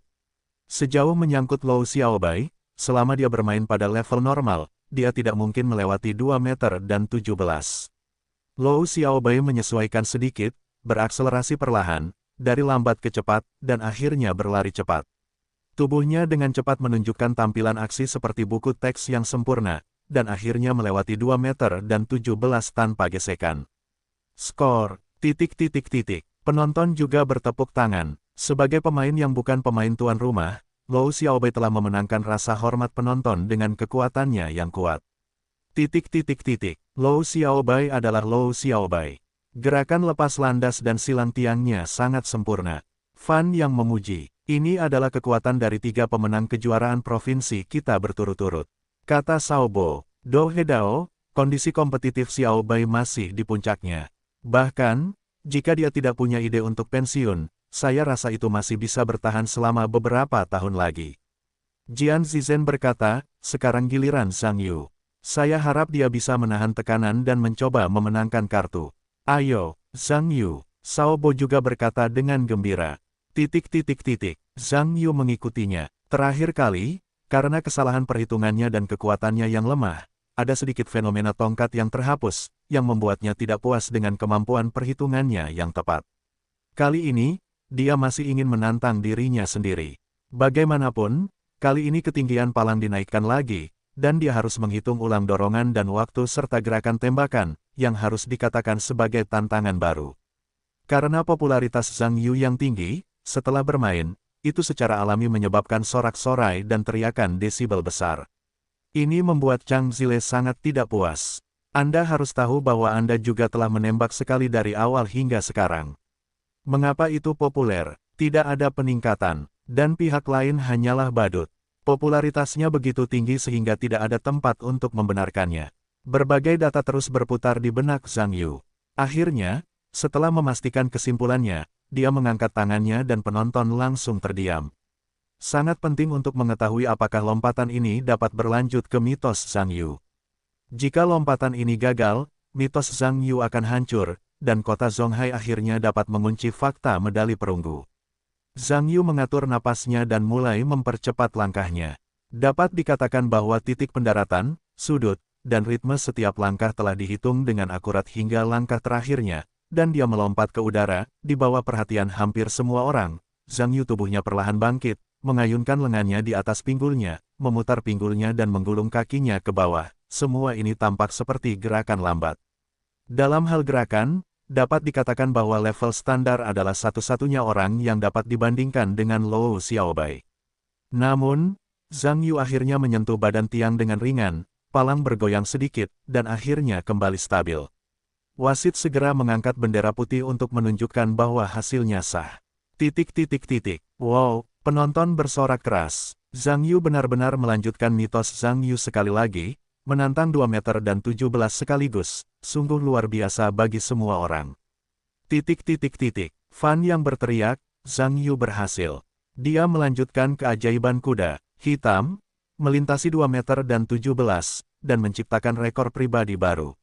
Sejauh menyangkut Lou Xiaobei, selama dia bermain pada level normal, dia tidak mungkin melewati 2 meter dan 17. Lou Xiaobei menyesuaikan sedikit, berakselerasi perlahan, dari lambat ke cepat, dan akhirnya berlari cepat. Tubuhnya dengan cepat menunjukkan tampilan aksi seperti buku teks yang sempurna, dan akhirnya melewati 2 meter dan 17 tanpa gesekan. Skor, Penonton juga bertepuk tangan. Sebagai pemain yang bukan pemain tuan rumah, Lou Xiaobei telah memenangkan rasa hormat penonton dengan kekuatannya yang kuat. Lou Xiaobei adalah Lou Xiaobei. Gerakan lepas landas dan silang tiangnya sangat sempurna. Fan yang memuji, ini adalah kekuatan dari 3 pemenang kejuaraan provinsi kita berturut-turut. Kata Xiaobo, Do Hedao, kondisi kompetitif Xiaobei masih di puncaknya. Bahkan, jika dia tidak punya ide untuk pensiun, saya rasa itu masih bisa bertahan selama beberapa tahun lagi. Jian Zizhen berkata, sekarang giliran Zhang Yu. Saya harap dia bisa menahan tekanan dan mencoba memenangkan kartu. Ayo, Zhang Yu. Xiaobo juga berkata dengan gembira. Zhang Yu mengikutinya. Terakhir kali, karena kesalahan perhitungannya dan kekuatannya yang lemah, ada sedikit fenomena tongkat yang terhapus, yang membuatnya tidak puas dengan kemampuan perhitungannya yang tepat. Kali ini, dia masih ingin menantang dirinya sendiri. Bagaimanapun, kali ini ketinggian palang dinaikkan lagi, dan dia harus menghitung ulang dorongan dan waktu serta gerakan tembakan, yang harus dikatakan sebagai tantangan baru. Karena popularitas Zhang Yu yang tinggi, setelah bermain, itu secara alami menyebabkan sorak-sorai dan teriakan desibel besar. Ini membuat Chang Zile sangat tidak puas. Anda harus tahu bahwa Anda juga telah menembak sekali dari awal hingga sekarang. Mengapa itu populer? Tidak ada peningkatan, dan pihak lain hanyalah badut. Popularitasnya begitu tinggi sehingga tidak ada tempat untuk membenarkannya. Berbagai data terus berputar di benak Zhang Yu. Akhirnya, setelah memastikan kesimpulannya, dia mengangkat tangannya dan penonton langsung terdiam. Sangat penting untuk mengetahui apakah lompatan ini dapat berlanjut ke mitos Zhang Yu. Jika lompatan ini gagal, mitos Zhang Yu akan hancur, dan kota Zhonghai akhirnya dapat mengunci fakta medali perunggu. Zhang Yu mengatur napasnya dan mulai mempercepat langkahnya. Dapat dikatakan bahwa titik pendaratan, sudut, dan ritme setiap langkah telah dihitung dengan akurat hingga langkah terakhirnya, dan dia melompat ke udara, di bawah perhatian hampir semua orang. Zhang Yu tubuhnya perlahan bangkit, mengayunkan lengannya di atas pinggulnya, memutar pinggulnya dan menggulung kakinya ke bawah. Semua ini tampak seperti gerakan lambat. Dalam hal gerakan, dapat dikatakan bahwa level standar adalah satu-satunya orang yang dapat dibandingkan dengan Luo Xiaobai. Namun, Zhang Yu akhirnya menyentuh badan Tiang dengan ringan, palang bergoyang sedikit, dan akhirnya kembali stabil. Wasit segera mengangkat bendera putih untuk menunjukkan bahwa hasilnya sah. Wow, penonton bersorak keras. Zhang Yu benar-benar melanjutkan mitos Zhang Yu sekali lagi, menantang 2 meter dan 17 sekaligus, sungguh luar biasa bagi semua orang. Fan yang berteriak, Zhang Yu berhasil. Dia melanjutkan keajaiban kuda hitam, melintasi 2 meter dan 17, dan menciptakan rekor pribadi baru.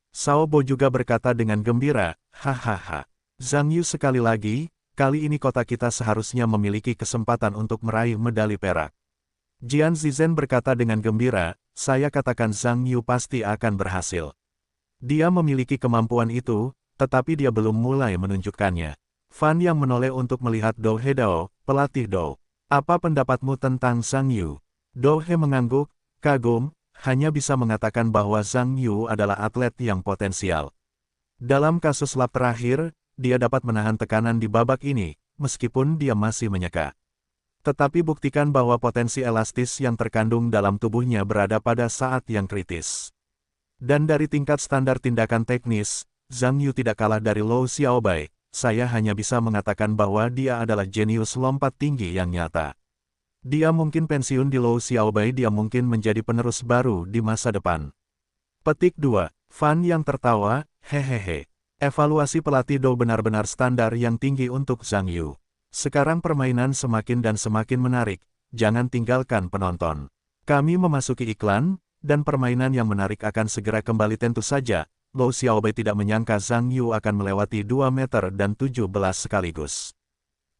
Sao Bo juga berkata dengan gembira, hahaha. Zhang Yu sekali lagi, kali ini kota kita seharusnya memiliki kesempatan untuk meraih medali perak. Jian Zizhen berkata dengan gembira, saya katakan Zhang Yu pasti akan berhasil. Dia memiliki kemampuan itu, tetapi dia belum mulai menunjukkannya. Fan yang menoleh untuk melihat Dou Hedao, pelatih Dou. Apa pendapatmu tentang Zhang Yu? Dou He mengangguk, kagum, hanya bisa mengatakan bahwa Zhang Yu adalah atlet yang potensial. Dalam kasus lap terakhir, dia dapat menahan tekanan di babak ini, meskipun dia masih menyeka. Tetapi buktikan bahwa potensi elastis yang terkandung dalam tubuhnya berada pada saat yang kritis. Dan dari tingkat standar tindakan teknis, Zhang Yu tidak kalah dari Luo Xiaobai. Saya hanya bisa mengatakan bahwa dia adalah jenius lompat tinggi yang nyata. Dia mungkin pensiun di Luo Xiaobai, dia mungkin menjadi penerus baru di masa depan. Petik 2. Fan yang tertawa, hehehe. Evaluasi pelatih Dou benar-benar standar yang tinggi untuk Zhang Yu. Sekarang permainan semakin dan semakin menarik, jangan tinggalkan penonton. Kami memasuki iklan, dan permainan yang menarik akan segera kembali. Tentu saja, Luo Xiaobai tidak menyangka Zhang Yu akan melewati 2 meter dan 17 sekaligus.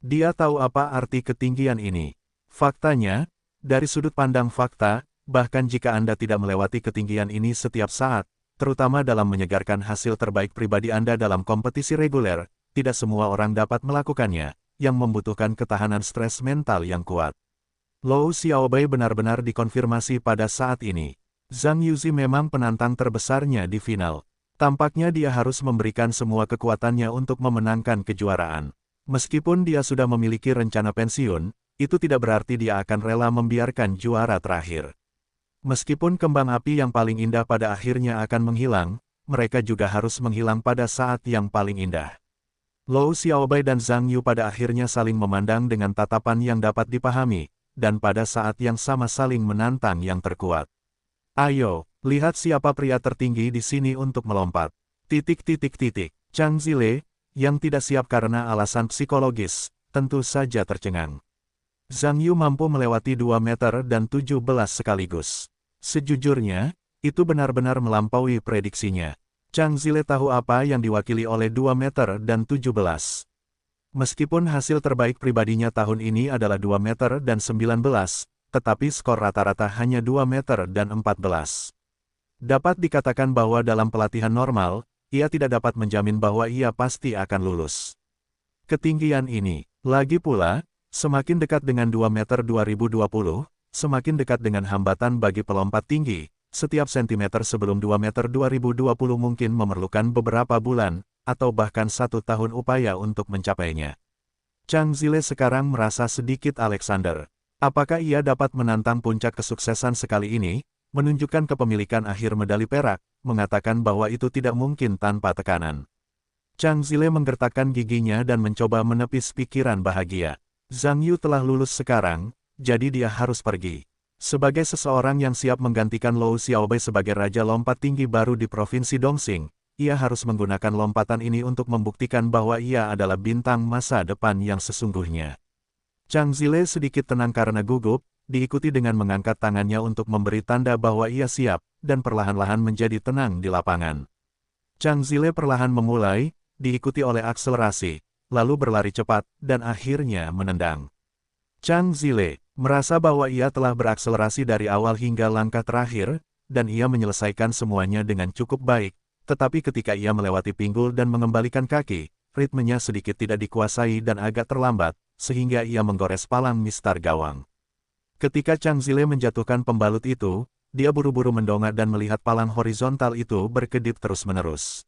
Dia tahu apa arti ketinggian ini. Faktanya, dari sudut pandang fakta, bahkan jika Anda tidak melewati ketinggian ini setiap saat, terutama dalam menyegarkan hasil terbaik pribadi Anda dalam kompetisi reguler, tidak semua orang dapat melakukannya, yang membutuhkan ketahanan stres mental yang kuat. Luo Xiaobai benar-benar dikonfirmasi pada saat ini. Zhang Yuzi memang penantang terbesarnya di final. Tampaknya dia harus memberikan semua kekuatannya untuk memenangkan kejuaraan. Meskipun dia sudah memiliki rencana pensiun, itu tidak berarti dia akan rela membiarkan juara terakhir. Meskipun kembang api yang paling indah pada akhirnya akan menghilang, mereka juga harus menghilang pada saat yang paling indah. Luo Xiaobai dan Zhang Yu pada akhirnya saling memandang dengan tatapan yang dapat dipahami, dan pada saat yang sama saling menantang yang terkuat. Ayo, lihat siapa pria tertinggi di sini untuk melompat. Chang Zile, yang tidak siap karena alasan psikologis, tentu saja tercengang. Zhang Yu mampu melewati 2 meter dan 17 sekaligus. Sejujurnya, itu benar-benar melampaui prediksinya. Chang Zile tahu apa yang diwakili oleh 2 meter dan 17. Meskipun hasil terbaik pribadinya tahun ini adalah 2 meter dan 19, tetapi skor rata-rata hanya 2 meter dan 14. Dapat dikatakan bahwa dalam pelatihan normal, ia tidak dapat menjamin bahwa ia pasti akan lulus. Ketinggian ini, lagi pula, semakin dekat dengan 2 meter 2020, semakin dekat dengan hambatan bagi pelompat tinggi. Setiap sentimeter sebelum 2 meter 2020 mungkin memerlukan beberapa bulan, atau bahkan 1 tahun upaya untuk mencapainya. Chang Zile sekarang merasa sedikit Alexander. Apakah ia dapat menantang puncak kesuksesan sekali ini, menunjukkan kepemilikan akhir medali perak, mengatakan bahwa itu tidak mungkin tanpa tekanan. Chang Zile menggertakkan giginya dan mencoba menepis pikiran bahagia. Zhang Yu telah lulus sekarang, jadi dia harus pergi. Sebagai seseorang yang siap menggantikan Luo Xiaobai sebagai raja lompat tinggi baru di Provinsi Dongxing, ia harus menggunakan lompatan ini untuk membuktikan bahwa ia adalah bintang masa depan yang sesungguhnya. Chang Zile sedikit tenang karena gugup, diikuti dengan mengangkat tangannya untuk memberi tanda bahwa ia siap, dan perlahan-lahan menjadi tenang di lapangan. Chang Zile perlahan memulai, diikuti oleh akselerasi, lalu berlari cepat, dan akhirnya menendang. Chang Zile merasa bahwa ia telah berakselerasi dari awal hingga langkah terakhir, dan ia menyelesaikan semuanya dengan cukup baik, tetapi ketika ia melewati pinggul dan mengembalikan kaki, ritmenya sedikit tidak dikuasai dan agak terlambat, sehingga ia menggores palang mistar gawang. Ketika Chang Zile menjatuhkan pembalut itu, dia buru-buru mendongak dan melihat palang horizontal itu berkedip terus-menerus.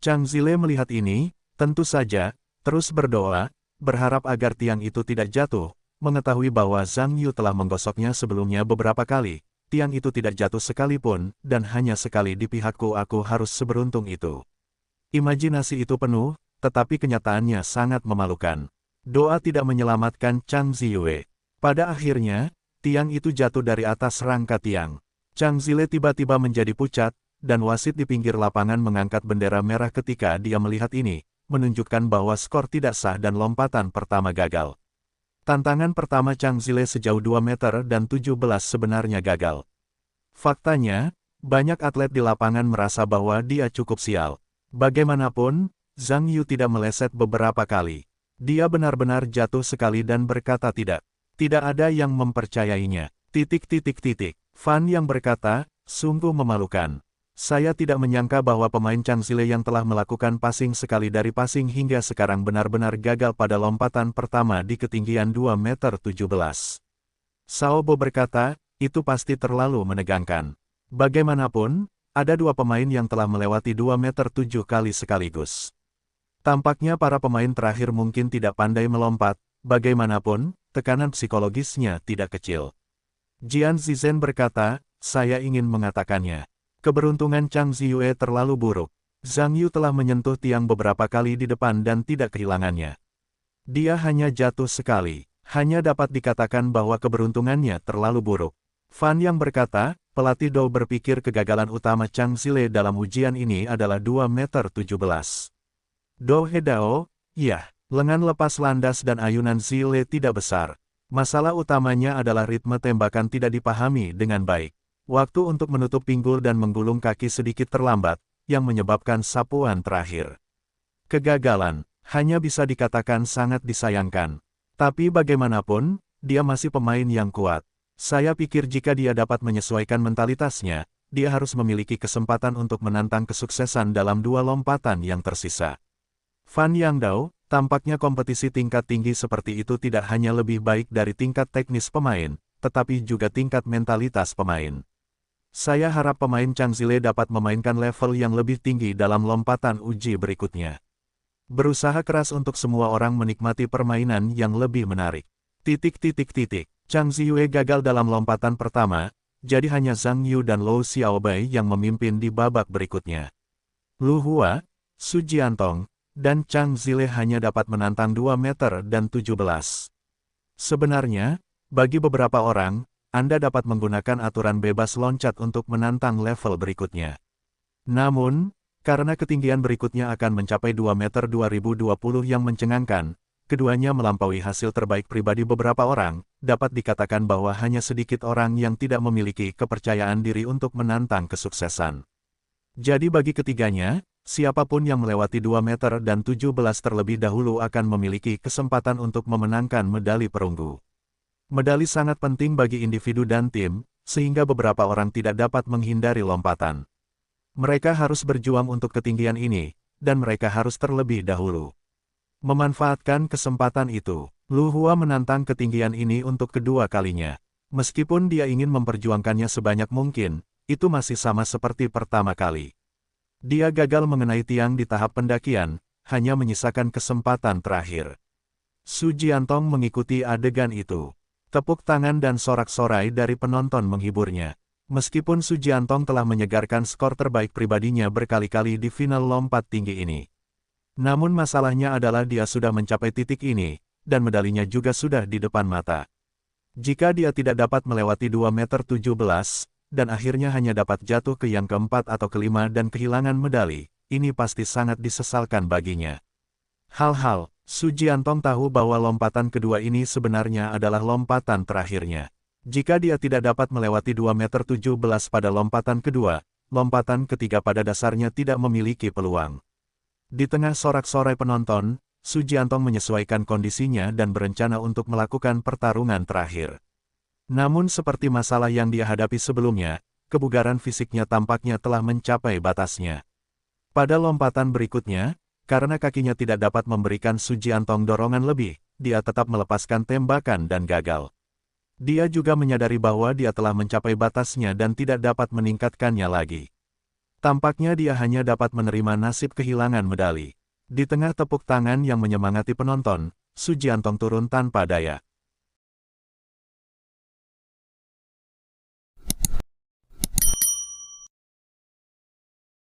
Chang Zile melihat ini, tentu saja, terus berdoa, berharap agar tiang itu tidak jatuh, mengetahui bahwa Zhang Yu telah menggosoknya sebelumnya beberapa kali, tiang itu tidak jatuh sekalipun, dan hanya sekali di pihakku aku harus seberuntung itu. Imajinasi itu penuh, tetapi kenyataannya sangat memalukan. Doa tidak menyelamatkan Chang Ziyue. Pada akhirnya, tiang itu jatuh dari atas rangka tiang. Chang Zile tiba-tiba menjadi pucat, dan wasit di pinggir lapangan mengangkat bendera merah ketika dia melihat ini, menunjukkan bahwa skor tidak sah dan lompatan pertama gagal. Tantangan pertama Chang Zile sejauh 2 meter dan 17 sebenarnya gagal. Faktanya, banyak atlet di lapangan merasa bahwa dia cukup sial. Bagaimanapun, Zhang Yu tidak meleset beberapa kali. Dia benar-benar jatuh sekali dan berkata tidak. Tidak ada yang mempercayainya. Fan yang berkata, sungguh memalukan. Saya tidak menyangka bahwa pemain Chang Zile yang telah melakukan passing sekali dari passing hingga sekarang benar-benar gagal pada lompatan pertama di ketinggian 2 meter 17. Sao Bo berkata, itu pasti terlalu menegangkan. Bagaimanapun, ada dua pemain yang telah melewati 2 meter 7 kali sekaligus. Tampaknya para pemain terakhir mungkin tidak pandai melompat, bagaimanapun, tekanan psikologisnya tidak kecil. Jian Zizhen berkata, saya ingin mengatakannya. Keberuntungan Chang Ziyue terlalu buruk. Zhang Yu telah menyentuh tiang beberapa kali di depan dan tidak kehilangannya. Dia hanya jatuh sekali. Hanya dapat dikatakan bahwa keberuntungannya terlalu buruk. Fan yang berkata, pelatih Dou berpikir kegagalan utama Chang Zile dalam ujian ini adalah 2 meter 17. Dou Hedao, ya, lengan lepas landas dan ayunan Zile tidak besar. Masalah utamanya adalah ritme tembakan tidak dipahami dengan baik. Waktu untuk menutup pinggul dan menggulung kaki sedikit terlambat, yang menyebabkan sapuan terakhir. Kegagalan, hanya bisa dikatakan sangat disayangkan. Tapi bagaimanapun, dia masih pemain yang kuat. Saya pikir jika dia dapat menyesuaikan mentalitasnya, dia harus memiliki kesempatan untuk menantang kesuksesan dalam 2 lompatan yang tersisa. Fan Yangdao, tampaknya kompetisi tingkat tinggi seperti itu tidak hanya lebih baik dari tingkat teknis pemain, tetapi juga tingkat mentalitas pemain. Saya harap pemain Chang Zile dapat memainkan level yang lebih tinggi dalam lompatan uji berikutnya. Berusaha keras untuk semua orang menikmati permainan yang lebih menarik. Chang Ziyue gagal dalam lompatan pertama, jadi hanya Zhang Yu dan Lou Xiaobai yang memimpin di babak berikutnya. Lu Hua, Su Jiantong, dan Chang Zile hanya dapat menantang 2 meter dan 17. Sebenarnya, bagi beberapa orang, Anda dapat menggunakan aturan bebas loncat untuk menantang level berikutnya. Namun, karena ketinggian berikutnya akan mencapai 2 meter 2020 yang mencengangkan, keduanya melampaui hasil terbaik pribadi beberapa orang, dapat dikatakan bahwa hanya sedikit orang yang tidak memiliki kepercayaan diri untuk menantang kesuksesan. Jadi bagi ketiganya, siapapun yang melewati 2 meter dan 17 terlebih dahulu akan memiliki kesempatan untuk memenangkan medali perunggu. Medali sangat penting bagi individu dan tim, sehingga beberapa orang tidak dapat menghindari lompatan. Mereka harus berjuang untuk ketinggian ini, dan mereka harus terlebih dahulu memanfaatkan kesempatan itu. Lu Hua menantang ketinggian ini untuk kedua kalinya. Meskipun dia ingin memperjuangkannya sebanyak mungkin, itu masih sama seperti pertama kali. Dia gagal mengenai tiang di tahap pendakian, hanya menyisakan kesempatan terakhir. Su Jiantong mengikuti adegan itu. Tepuk tangan dan sorak-sorai dari penonton menghiburnya. Meskipun Su Jiantong telah menyegarkan skor terbaik pribadinya berkali-kali di final lompat tinggi ini. Namun masalahnya adalah dia sudah mencapai titik ini, dan medalinya juga sudah di depan mata. Jika dia tidak dapat melewati 2 meter 17, dan akhirnya hanya dapat jatuh ke yang keempat atau kelima dan kehilangan medali, ini pasti sangat disesalkan baginya. Su Jiantong tahu bahwa lompatan kedua ini sebenarnya adalah lompatan terakhirnya. Jika dia tidak dapat melewati 2 meter 17 pada lompatan kedua, lompatan ketiga pada dasarnya tidak memiliki peluang. Di tengah sorak-sorai penonton, Sujiantong menyesuaikan kondisinya dan berencana untuk melakukan pertarungan terakhir. Namun seperti masalah yang dia hadapi sebelumnya, kebugaran fisiknya tampaknya telah mencapai batasnya. Pada lompatan berikutnya, karena kakinya tidak dapat memberikan Sujiantong dorongan lebih, dia tetap melepaskan tembakan dan gagal. Dia juga menyadari bahwa dia telah mencapai batasnya dan tidak dapat meningkatkannya lagi. Tampaknya dia hanya dapat menerima nasib kehilangan medali. Di tengah tepuk tangan yang menyemangati penonton, Sujiantong turun tanpa daya.